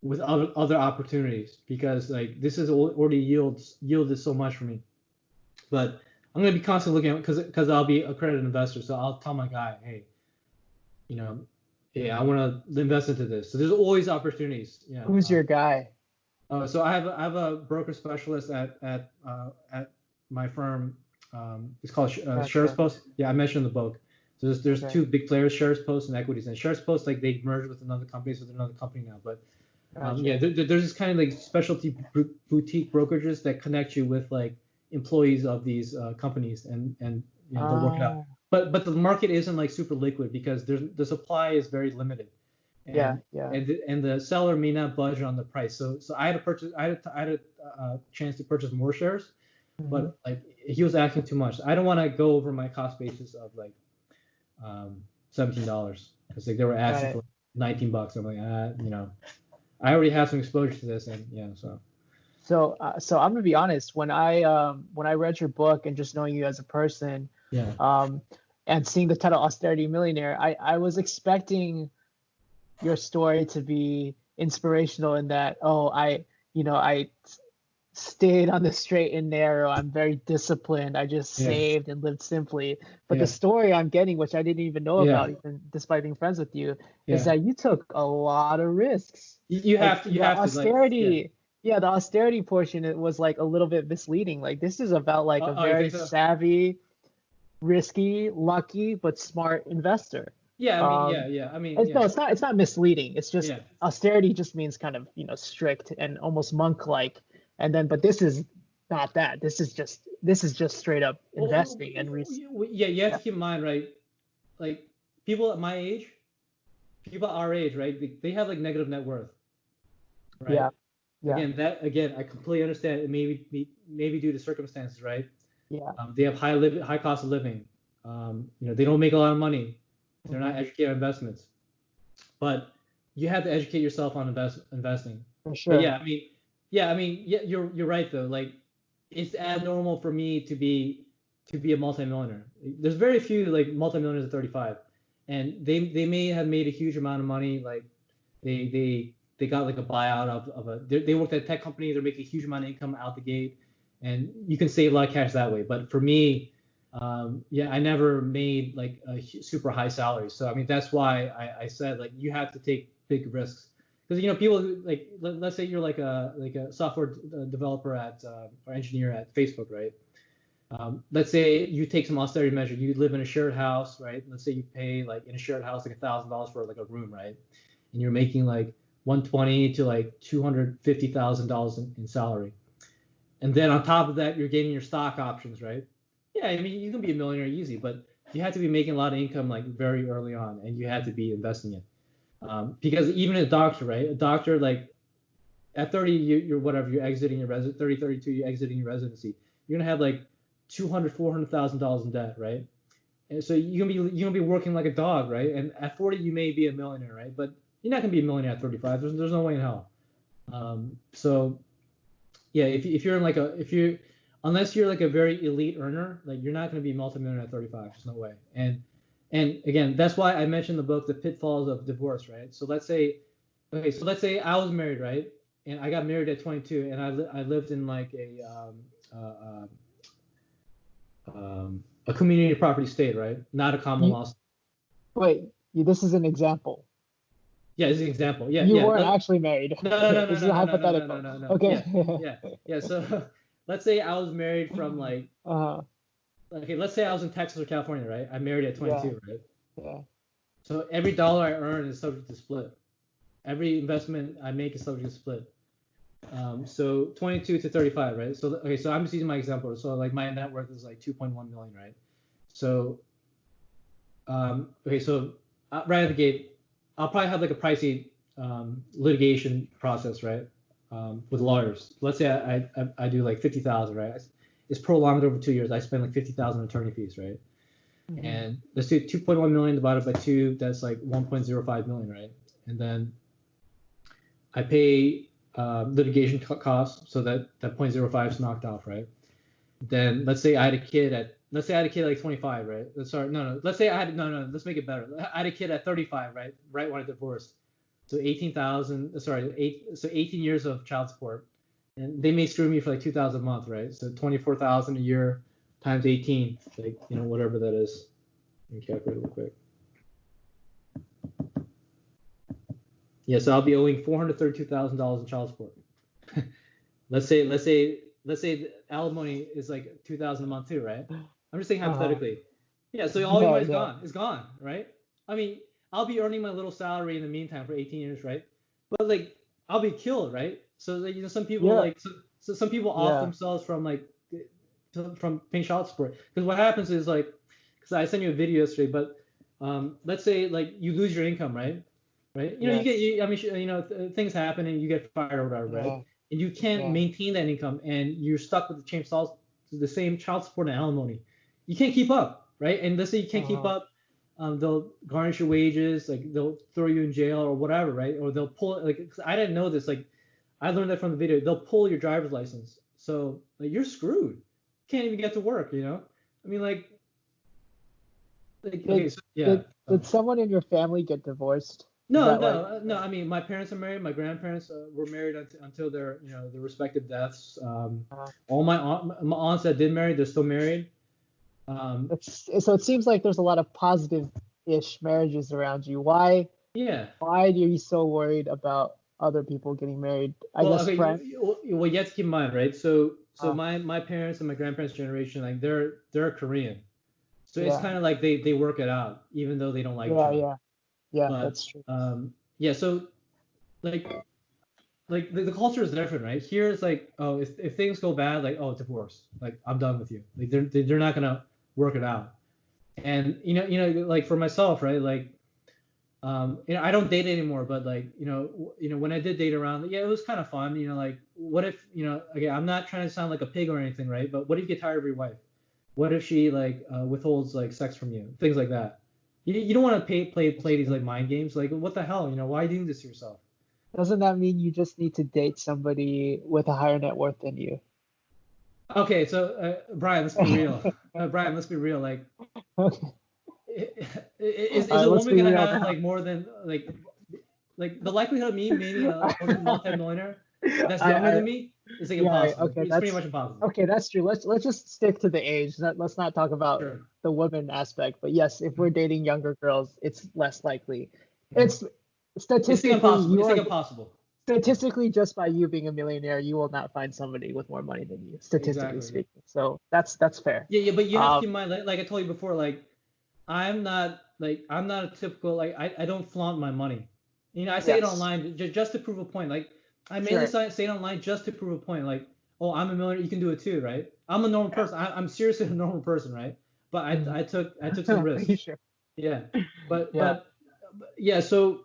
with other opportunities because like this is already yielded so much for me. But I'm gonna be constantly looking at because I'll be accredited investor, so I'll tell my guy, hey, you know, yeah, I want to invest into this. So there's always opportunities. Who's your guy? So I have a broker specialist at my firm. It's called Shares Gotcha. Post. Yeah, I mentioned the book. So there's Okay. two big players, Shares Post and Equities. And Shares Post like they merged with another company, so they're another company now. But yeah, Gotcha. there's this kind of like specialty boutique brokerages that connect you with like employees of these companies, and they'll work it out. Oh, But the market isn't like super liquid because the supply is very limited, yeah, and yeah. and the seller may not budge on the price. So I had to purchase, I had a chance to purchase more shares, Hmm. but like he was asking too much. I don't want to go over my cost basis of like $17 because like they were Got asking it. for $19. I'm like, I already have some exposure to this, and so So I'm gonna be honest. When I read your book and just knowing you as a person, yeah. um, and seeing the title Austerity Millionaire, I was expecting your story to be inspirational in that, oh, I stayed on the straight and narrow. I'm very disciplined. I just Yeah, saved and lived simply. But the yeah, story I'm getting, which I didn't even know yeah, about, even despite being friends with you, is yeah. that you took a lot of risks. You Like have to, the like, yeah. austerity, yeah, the austerity portion, it was like a little bit misleading. Like this is about like a Oh, you very think so? savvy, risky, lucky, but smart investor. Yeah, I mean, Um, yeah. I mean, no, yeah, it's not misleading. It's just yeah. austerity just means kind of, strict and almost monk-like. And then, but this is not that. This is just straight up Well, investing and re yeah, you have yeah, to keep in mind, right? Like people at my age, people our age, right? They have like negative net worth, right? yeah, yeah, Again, I completely understand. It maybe due to circumstances, right? yeah. They have high cost of living. They don't make a lot of money. They're not Hmm. educated on investments. But you have to educate yourself on investing. For But sure. yeah, you're right though. Like it's abnormal for me to be a multimillionaire. There's very few like multimillionaires at 35, and they may have made a huge amount of money. Like they they got like a buyout of they worked at a tech company, they're making a huge amount of income out the gate, and you can save a lot of cash that way. But for me, I never made like a super high salary. So I mean, that's why I said like you have to take big risks. Because people who like let's say you're like a software developer at or engineer at Facebook, right? Let's say you take some austerity measure. You live in a shared house, right? Let's say you pay like in a shared house like $1,000 for like a room, right? And you're making like 120 to like $250,000 in salary. And then on top of that, you're getting your stock options, right? Yeah, I mean you can be a millionaire easy, but you have to be making a lot of income like very early on, and you have to be investing it. Because even a doctor, right? A doctor like at 30, you're exiting your 30, 32, you're exiting your residency. You're gonna have like $200,000, $400,000 in debt, right? And so you're gonna be working like a dog, right? And at 40, you may be a millionaire, right? But you're not gonna be a millionaire at 35. There's no way in hell. So yeah, if you're in like unless you're like a very elite earner, like you're not gonna be a multimillionaire at 35. There's no way. And again, that's why I mentioned the book, The Pitfalls of Divorce, right? So let's say I was married, right? And I got married at 22, and I lived in like a community property state, right? Not a common law state. Wait, this is an example. Yeah, this is an example. Yeah, you yeah. weren't actually married. No. This is a hypothetical. No. Okay. Yeah. So let's say I was married from like. Okay, let's say I was in Texas or California, right? I married at 22, right? Yeah. So every dollar I earn is subject to split. Every investment I make is subject to split. So 22 to 35, right? So so I'm just using my example. So like my net worth is like 2.1 million, right? So so right at the gate, I'll probably have like a pricey litigation process, right? With lawyers. Let's say I do like 50,000, right? It's prolonged over 2 years. I spend like 50,000 attorney fees, right? Mm-hmm. And let's do 2.1 million divided by 2. That's like 1.05 million, right? And then I pay litigation costs, so that 0.05 is knocked off, right? Then let's say I had a kid at like 25, right? Sorry, no. Let's say I had Let's make it better. I had a kid at 35, right? Right when I divorced. So 18,000. Sorry, 18 years of child support. And they may screw me for like 2,000 a month, right? So 24,000 a year times 18, like whatever that is. Let me calculate real quick. Yeah, so I'll be owing $432,000 in child support. let's say the alimony is like 2,000 a month too, right? I'm just saying hypothetically. Yeah, so all your money's gone. It's gone, right? I mean, I'll be earning my little salary in the meantime for 18 years, right? But like I'll be killed, right? So like, some people so some people off themselves from like from paying child support, because what happens is like, because I sent you a video yesterday, but let's say like you lose your income, right? Things happen and you get fired or whatever, right? And you can't maintain that income, and you're stuck with the same child support and alimony. You can't keep up, right? And let's say you can't keep up, they'll garnish your wages, like they'll throw you in jail or whatever, right? Or they'll pull, like, 'cause I didn't know this, like I learned that from the video. They'll pull your driver's license, so like you're screwed. You can't even get to work, I mean, Did someone in your family get divorced? No. I mean, my parents are married. My grandparents were married until their respective deaths. All my aunts that did marry, they're still married. So it seems like there's a lot of positive-ish marriages around you. Why? Yeah. Why are you so worried about other people getting married? You have to keep in mind, right? So my parents and my grandparents' generation, like they're Korean, so it's kind of like they work it out, even though they don't like each other. Yeah, but, that's true. So like the culture is different, right? Here it's like, oh, if things go bad, like, oh, divorce, like I'm done with you. Like they're not gonna work it out. And like for myself, right? Like I don't date anymore, but like when I did date around, it was kind of fun. Like what if again, I'm not trying to sound like a pig or anything, right? But what if you get tired of your wife? What if she like withholds like sex from you? Things like that. You don't want to play these like mind games. Like what the hell? Why are you doing this to yourself? Doesn't that mean you just need to date somebody with a higher net worth than you? Okay, so Brian, let's be real. Brian, let's be real. Like, okay. Is a woman gonna have like more than like? like the likelihood of me maybe a multi-millionaire that's I, younger I than me is like yeah, impossible. okay, It's pretty much impossible. okay, that's true. Let's just stick to the age. Let's not talk about Sure. the woman aspect. But yes, if we're dating younger girls, it's less likely. It's It's like statistically impossible. you It's like are impossible. statistically just by you being a millionaire, you will not find somebody with more money than you, statistically Exactly. speaking. So that's fair. Yeah, but you have to Um, keep in mind, like I told you before, like I'm not a typical like I don't flaunt my money. You know, I say it yes, online just to prove a point. Like I mainly sure. say it online just to prove a point. Like, oh, I'm a millionaire, you can do it too, right? I'm a normal person. I'm seriously a normal person, right? But Mhm. I took some Are you risks. sure? Yeah. But Yeah, but yeah, so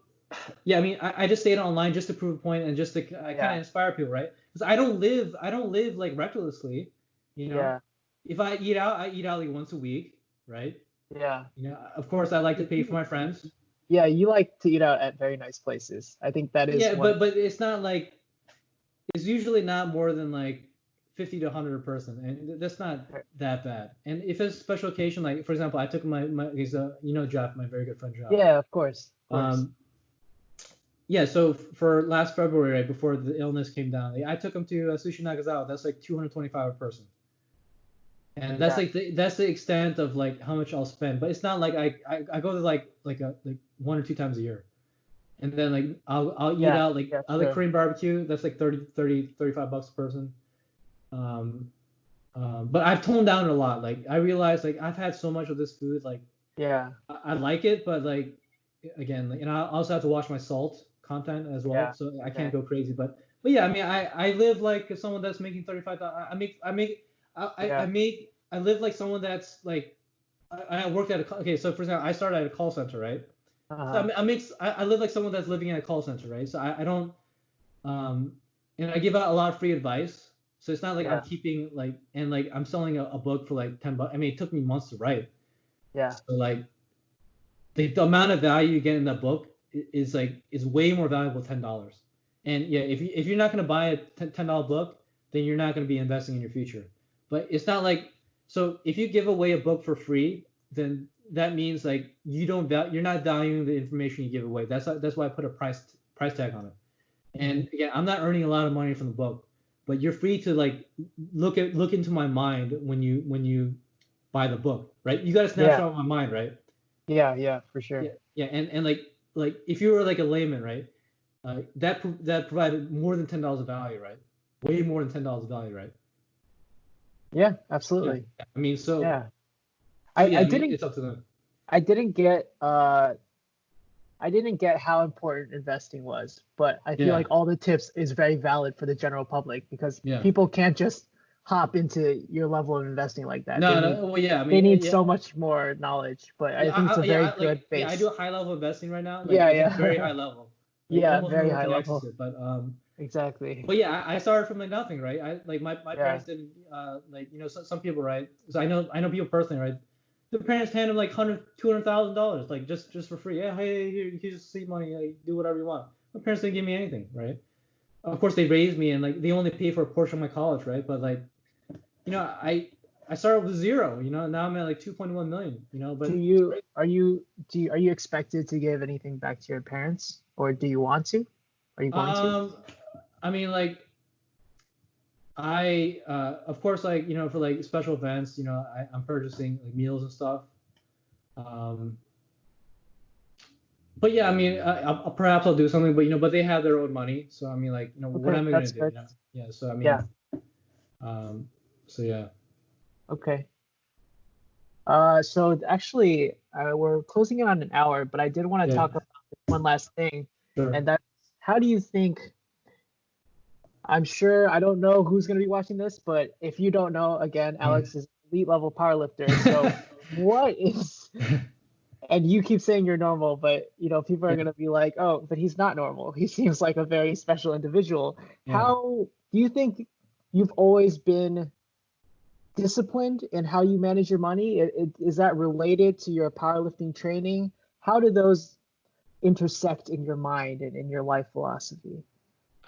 yeah, I mean, I just stayed online just to prove a point and just to kind of yeah, inspire people, right? Because I don't live like recklessly, you know. yeah, If I eat out, I eat out like once a week, right? yeah. You know, of course, I like to Y- pay for y- my friends. Yeah, you like to eat out at very nice places. I think that is Yeah, one. but it's not like it's usually not more than like 50 to 100 a person, and that's not that bad. And if it's a special occasion, like for example, I took he's you know Jeff, my very good friend Jeff. Yeah, of course, of course. Um, yeah, so for last February, right before the illness came down, I took him to Sushi Nagasawa. That's like 225 a person. And that's Yeah, like that's the extent of like how much I'll spend. But it's not like I go to like one or two times a year. And then like I'll eat yeah, out like yeah, I like sure. Korean barbecue. That's like 35 bucks a person. Um, but I've toned down a lot. Like I realized like I've had so much of this food. Like Yeah, I like it, but like again, like, and I also have to watch my salt content as well. yeah. So I can't Okay. go crazy. But yeah, I mean I live like someone that's making 35. Yeah. I live like someone that's like I worked at okay. So for example, I started at a call center, right? So Uh-huh. I live like someone that's living in a call center, right? So I don't um and I give out a lot of free advice. So it's not like I'm Yeah. keeping like and like I'm selling a book for like 10 bucks. I mean, it took me months to write. Yeah. So like the amount of value you get in that book is like is way more valuable than $10. And yeah, if you're not gonna buy a $10 book, then you're not gonna be investing in your future. But it's not like so if you give away a book for free, then that means like you're not valuing the information you give away. That's why I put a price tag on it. Hmm. And again, I'm not earning a lot of money from the book, but you're free to like look into my mind when you buy the book, right? You got a Yeah. snapshot of my mind, right? Yeah. Yeah. For Yeah, sure. yeah, and like if you were like a layman, right? That provided more than $10 of value, right? Way more than $10 of value, right? Yeah. Yeah. Absolutely. I mean, Yeah. so I yeah, I I mean, didn't it's up to them. I didn't get I didn't get how important investing was, but I feel Yeah, like all the tips is very valid for the general public because yeah. people can't just hop into your level of investing like that. No, no. Well, yeah. I They mean, need yeah, so much more knowledge, but I yeah. think it's a very good Like I do base. a high level investing right now. Like Yeah, it's like very yeah. high level. Like Yeah, almost no very one high can access level. it. Exactly. But yeah, I started from like nothing, right? I like my Yeah. parents didn't like you know some people, right? So I know people personally, right? Their parents hand them like $200,000 like just for free. Yeah, hey, here, here's seed money. Like, do whatever you want. My parents didn't give me anything, right? Of course they raised me and like they only pay for a portion of my college, right? But like you know I started with zero, you know. Now I'm at like 2.1 million, you know. Do But it's you great. are you expected to give anything back to your parents, or do you want to? Are you going to? Um, I mean like of course like you know for like special events, you know I'm purchasing like meals and stuff. Um, but yeah, I mean, perhaps I'll do something, but you know, but they have their own money, so I mean, like, you know, what Okay, am I gonna that's do? You good. know, yeah. So I Yeah. mean, um, so yeah, Okay. So actually, we're closing in on an hour, but I did want to yeah, talk about one last thing, sure. and that's how do you think? I'm sure I don't know who's going to be watching this, but if you don't know, again, Alex is elite level powerlifter. So what is, and you keep saying you're normal, but people are Yeah, going to be like, oh, but he's not normal. He seems like a very special individual. yeah. How do you think you've always been disciplined in how you manage your money? Is that related to your powerlifting training? How do those intersect in your mind and in your life philosophy?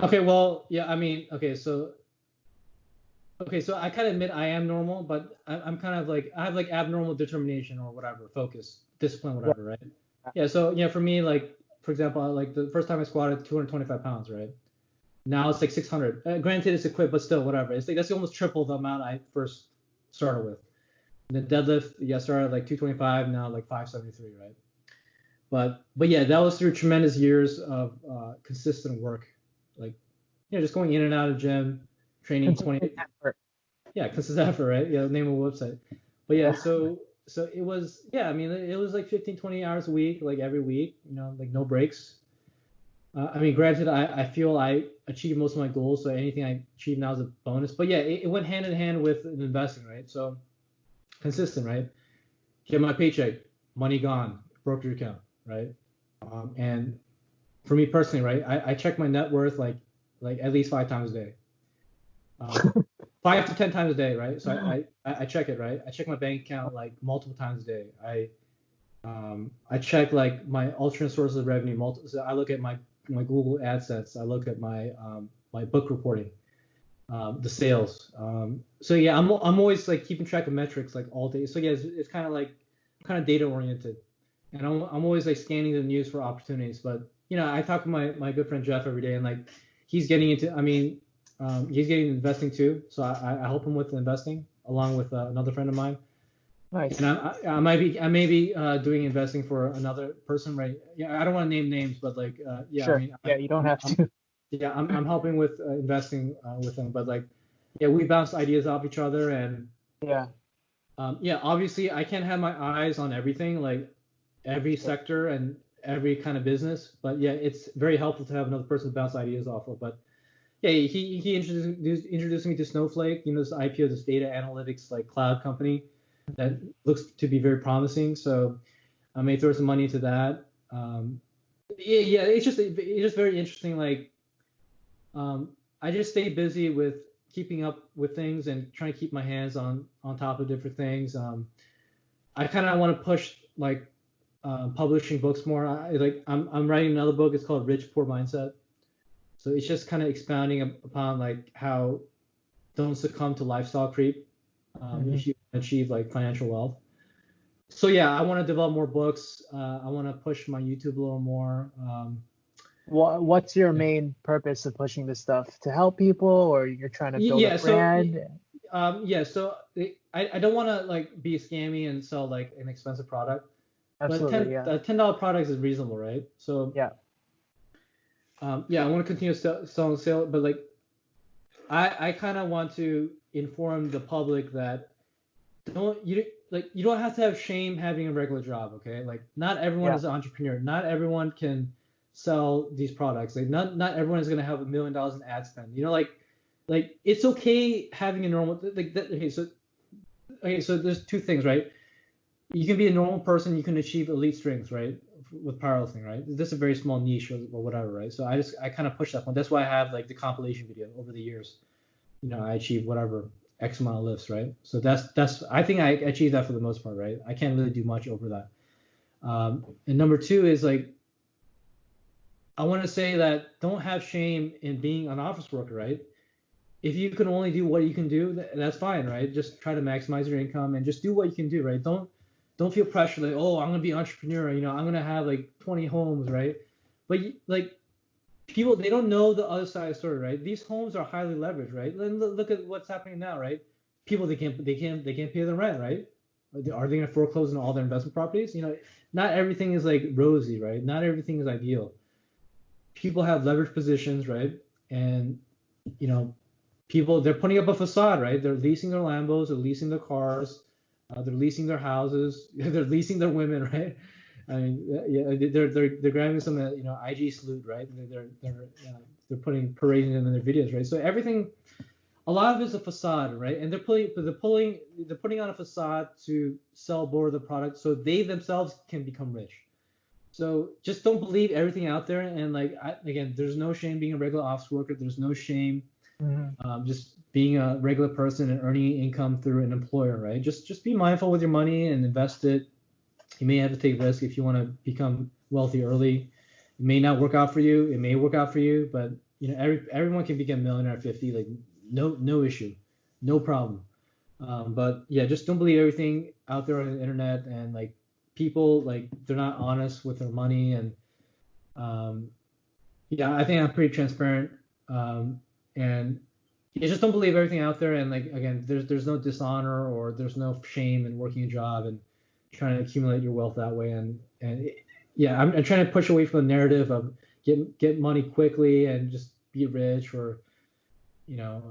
Okay, well, yeah, I mean, okay, so I kind of admit I am normal, but I'm kind of like I have like abnormal determination or whatever, focus, discipline, Yeah. whatever, right? Yeah, so yeah, for me, like for example, like the first time I squatted 225 pounds, right? Now it's like 600. Granted, it's equipped, but still, whatever. It's like that's almost triple the amount I first started with. And the deadlift, yeah, started at like 225, now like 573, right? But yeah, that was through tremendous years of consistent work, like just going in and out of gym, training 20. Effort. Yeah, consistent effort, right? Yeah, the name of the website. But yeah, so it was, yeah, I mean, it was like 15, 20 hours a week, like every week, like no breaks. I mean, granted, I feel I achieved most of my goals, so anything I achieve now is a bonus. But yeah, it went hand in hand with investing, right? So consistent, right? Get my paycheck, money gone, broker account, right? And for me personally, right, I check my net worth like at least 5 times a day, 5 to 10 times a day, right? So I check it, right? I check my bank account like multiple times a day. I check like my alternate sources of revenue. So I look at my Google AdSense. I look at my my book reporting, the sales. So yeah, I'm always like keeping track of metrics like all day. So yeah, it's kind of data oriented, and I'm always like scanning the news for opportunities. But I talk to my good friend Jeff every day, and like he's getting into, I mean, he's getting investing too. So I help him with investing along with another friend of mine. Nice. And I may be doing investing for another person, right? Yeah, I don't want to name names, but like yeah, Sure. I mean, Yeah, you don't have to. yeah, I'm helping with investing with them, but like yeah, we bounce ideas off each other, and Yeah. yeah, obviously I can't have my eyes on everything, like every sector and every kind of business, but yeah, it's very helpful to have another person to bounce ideas off of. But yeah, he introduced me to Snowflake, this IPO, this data analytics like cloud company that looks to be very promising. So I may throw some money into that. Yeah, it's just very interesting. Like I just stay busy with keeping up with things and trying to keep my hands on top of different things. I kind of want to push like publishing books more. I'm writing another book. It's called Rich Poor Mindset. So it's just kind of expounding upon like how don't succumb to lifestyle creep if you achieve like financial wealth. So yeah, I want to develop more books. I want to push my YouTube a little more. What's your main purpose of pushing this stuff? To help people, or you're trying to build a brand? So I don't want to like be scammy and sell like an expensive product. Absolutely, but $10 products is reasonable, right? So yeah. Yeah, I want to continue selling sale, but like I kind of want to inform the public that you don't have to have shame having a regular job, okay? Like not everyone is an entrepreneur. Not everyone can sell these products. Like not everyone is gonna have $1 million in ad spend. Like it's okay having a normal like that. Okay, so there's two things, right? You can be a normal person. You can achieve elite strengths, right? With powerlifting, right? This is a very small niche or whatever, right? So I kind of push that one. That's why I have like the compilation video over the years. I achieved whatever X amount of lifts, right? So that's I think I achieved that for the most part, right? I can't really do much over that. And number two is like I want to say that don't have shame in being an office worker, right? If you can only do what you can do, that's fine, right? Just try to maximize your income and just do what you can do, right? Don't feel pressure like, oh, I'm gonna be an entrepreneur, I'm gonna have like 20 homes, right? But like people, they don't know the other side of the story, right? These homes are highly leveraged, right? Look at what's happening now, right? People they can't pay the rent, right? Are they gonna foreclose on all their investment properties? Not everything is like rosy, right? Not everything is ideal. People have leveraged positions, right? And people, they're putting up a facade, right? They're leasing their Lambos, they're leasing their cars. They're leasing their houses. They're leasing their women, right? I mean, yeah, they're grabbing some, IG salute, right? They're parading them in their videos, right? So everything, a lot of it's a facade, right? And they're putting on a facade to sell more of the product, so they themselves can become rich. So just don't believe everything out there. And like again, there's no shame being a regular office worker. There's no shame just being a regular person and earning income through an employer, right? Just be mindful with your money and invest it. You may have to take risk if you want to become wealthy early. It may not work out for you. It may work out for you, but everyone can become a millionaire at 50. Like no issue, no problem. But yeah, just don't believe everything out there on the internet, and like people, like they're not honest with their money, and Um, yeah, I think I'm pretty transparent. And you just don't believe everything out there. And like again, there's no dishonor or there's no shame in working a job and trying to accumulate your wealth that way. Yeah, I'm trying to push away from the narrative of get money quickly and just be rich or you know,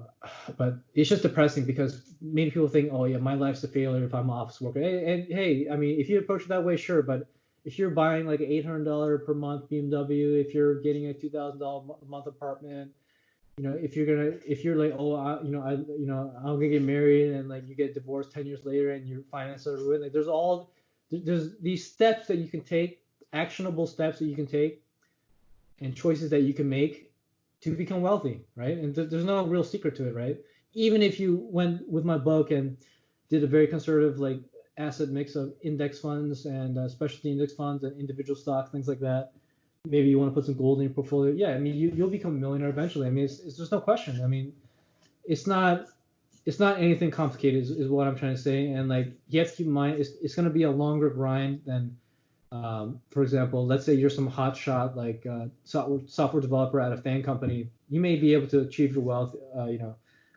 but it's just depressing because many people think, oh yeah, my life's a failure if I'm an office worker. Hey, I mean, if you approach it that way, sure, but if you're buying like an $800 per month BMW, if you're getting a $2,000 a month apartment, if you're like, oh, I'm gonna get married and like you get divorced 10 years later and your finances are ruined. Like there's these steps that you can take, actionable steps that you can take, and choices that you can make to become wealthy, right? And there's no real secret to it, right? Even if you went with my book and did a very conservative like asset mix of index funds and specialty index funds and individual stocks, things like that. Maybe you want to put some gold in your portfolio. Yeah, I mean you'll become a millionaire eventually. I mean it's just no question. I mean it's not anything complicated is what I'm trying to say. And like you have to keep in mind it's going to be a longer grind than for example, let's say you're some hot shot like software developer at a FANG company. You may be able to achieve your wealth,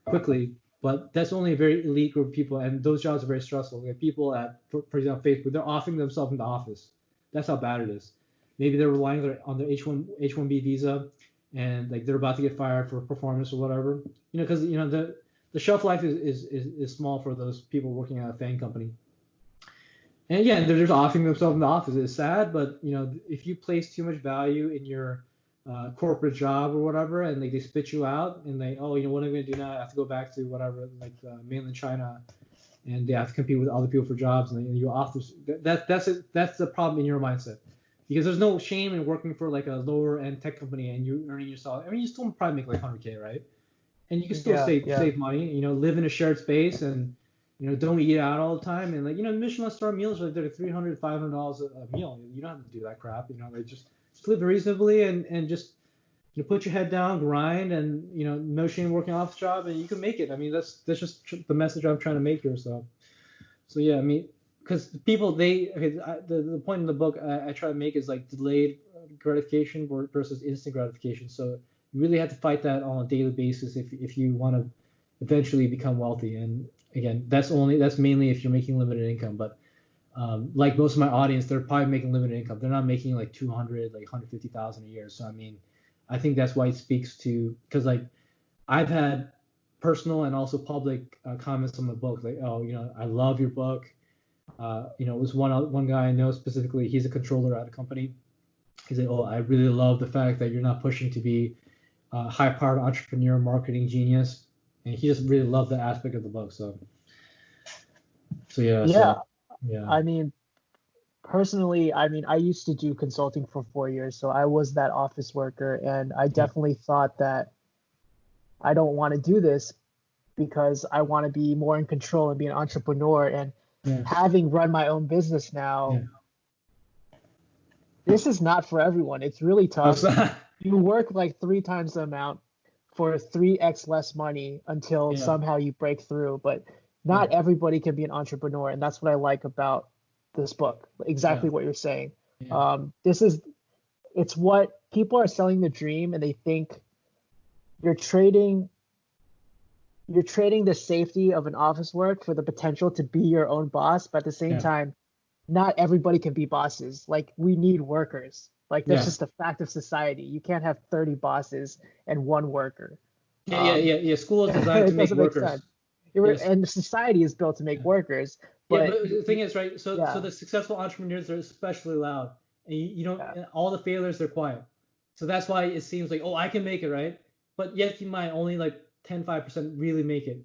quickly, but that's only a very elite group of people, and those jobs are very stressful. Like people at, for example, Facebook, they're offering themselves in the office. That's how bad it is. Maybe they're relying on their H1B visa, and like they're about to get fired for performance or whatever. Because the shelf life is small for those people working at a FANG company. And yeah, they're just offering themselves in the office. It's sad, but if you place too much value in your corporate job or whatever, and like they spit you out, and they, oh, what am I gonna do now? I have to go back to whatever, like mainland China, and they have to compete with other people for jobs, and you're off. That's the problem in your mindset, because there's no shame in working for like a lower end tech company and you're earning your salary. I mean, you still probably make like 100K, right? And you can still save money. Live in a shared space and don't eat out all the time. And like, Michelin star meals are like $300, $500 a meal. You don't have to do that crap. Like just live reasonably and just put your head down, grind, and no shame working office job, and you can make it. I mean, that's just the message I'm trying to make here. So yeah, I mean, because people the point in the book I try to make is like delayed gratification versus instant gratification. So you really have to fight that on a daily basis if you want to eventually become wealthy. And again, that's mainly if you're making limited income. But like most of my audience, they're probably making limited income. They're not making like 200, like 150,000 a year. So I mean, I think that's why it speaks to, because like I've had personal and also public comments on the book, like, oh, I love your book. It was one guy I know specifically. He's a controller at a company. He said, oh, I really love the fact that you're not pushing to be a high-powered entrepreneur, marketing genius, and he just really loved that aspect of the book. So yeah. Yeah. So, yeah. I mean, personally, I used to do consulting for 4 years, so I was that office worker, and I definitely thought that I don't want to do this because I want to be more in control and be an entrepreneur. And having run my own business now, this is not for everyone. It's really tough. You work like 3 times the amount for 3x less money until somehow you break through. But not everybody can be an entrepreneur, and that's what I like about this book. Exactly what you're saying. It's what people are selling the dream, and they think you're trading the safety of an office work for the potential to be your own boss. But at the same time, not everybody can be bosses. Like, we need workers. Like, that's just a fact of society. You can't have 30 bosses and 1 worker. School is designed to make workers. And society is built to make workers. But the thing is, right? So the successful entrepreneurs are especially loud, and you don't. And all the failures, they're quiet. So that's why it seems like, oh, I can make it, right? But yet you might only like 5% really make it.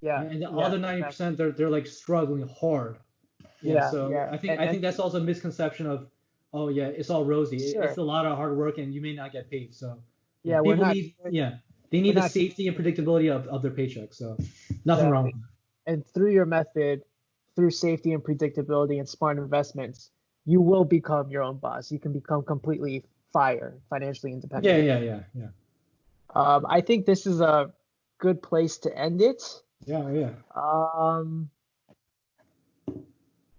And the other 90%, they're like struggling hard. I think that's also a misconception of, oh yeah, it's all rosy. It's a lot of hard work, and you may not get paid. So they need the safety and predictability of their paycheck. So nothing wrong with that. And through your method, through safety and predictability and smart investments, you will become your own boss. You can become completely financially independent. Yeah. I think this is a good place to end it. Yeah.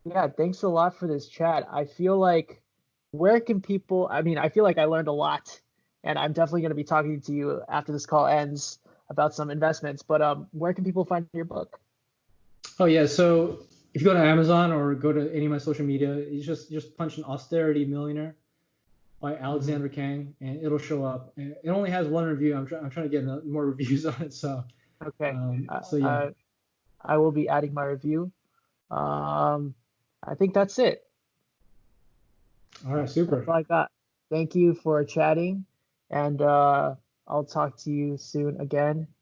Yeah, thanks a lot for this chat. I feel like where can people, I mean, I feel like I learned a lot, and I'm definitely going to be talking to you after this call ends about some investments, but where can people find your book? Oh yeah, so if you go to Amazon or go to any of my social media, you just punch in Austerity Millionaire by Mhm. Alexander Kang, and it'll show up. And it only has one review. I'm trying to get more reviews on it. So Okay. so yeah. I will be adding my review. Um, I think that's it. All right, That's super. all I got. Thank you for chatting, and I'll talk to you soon again.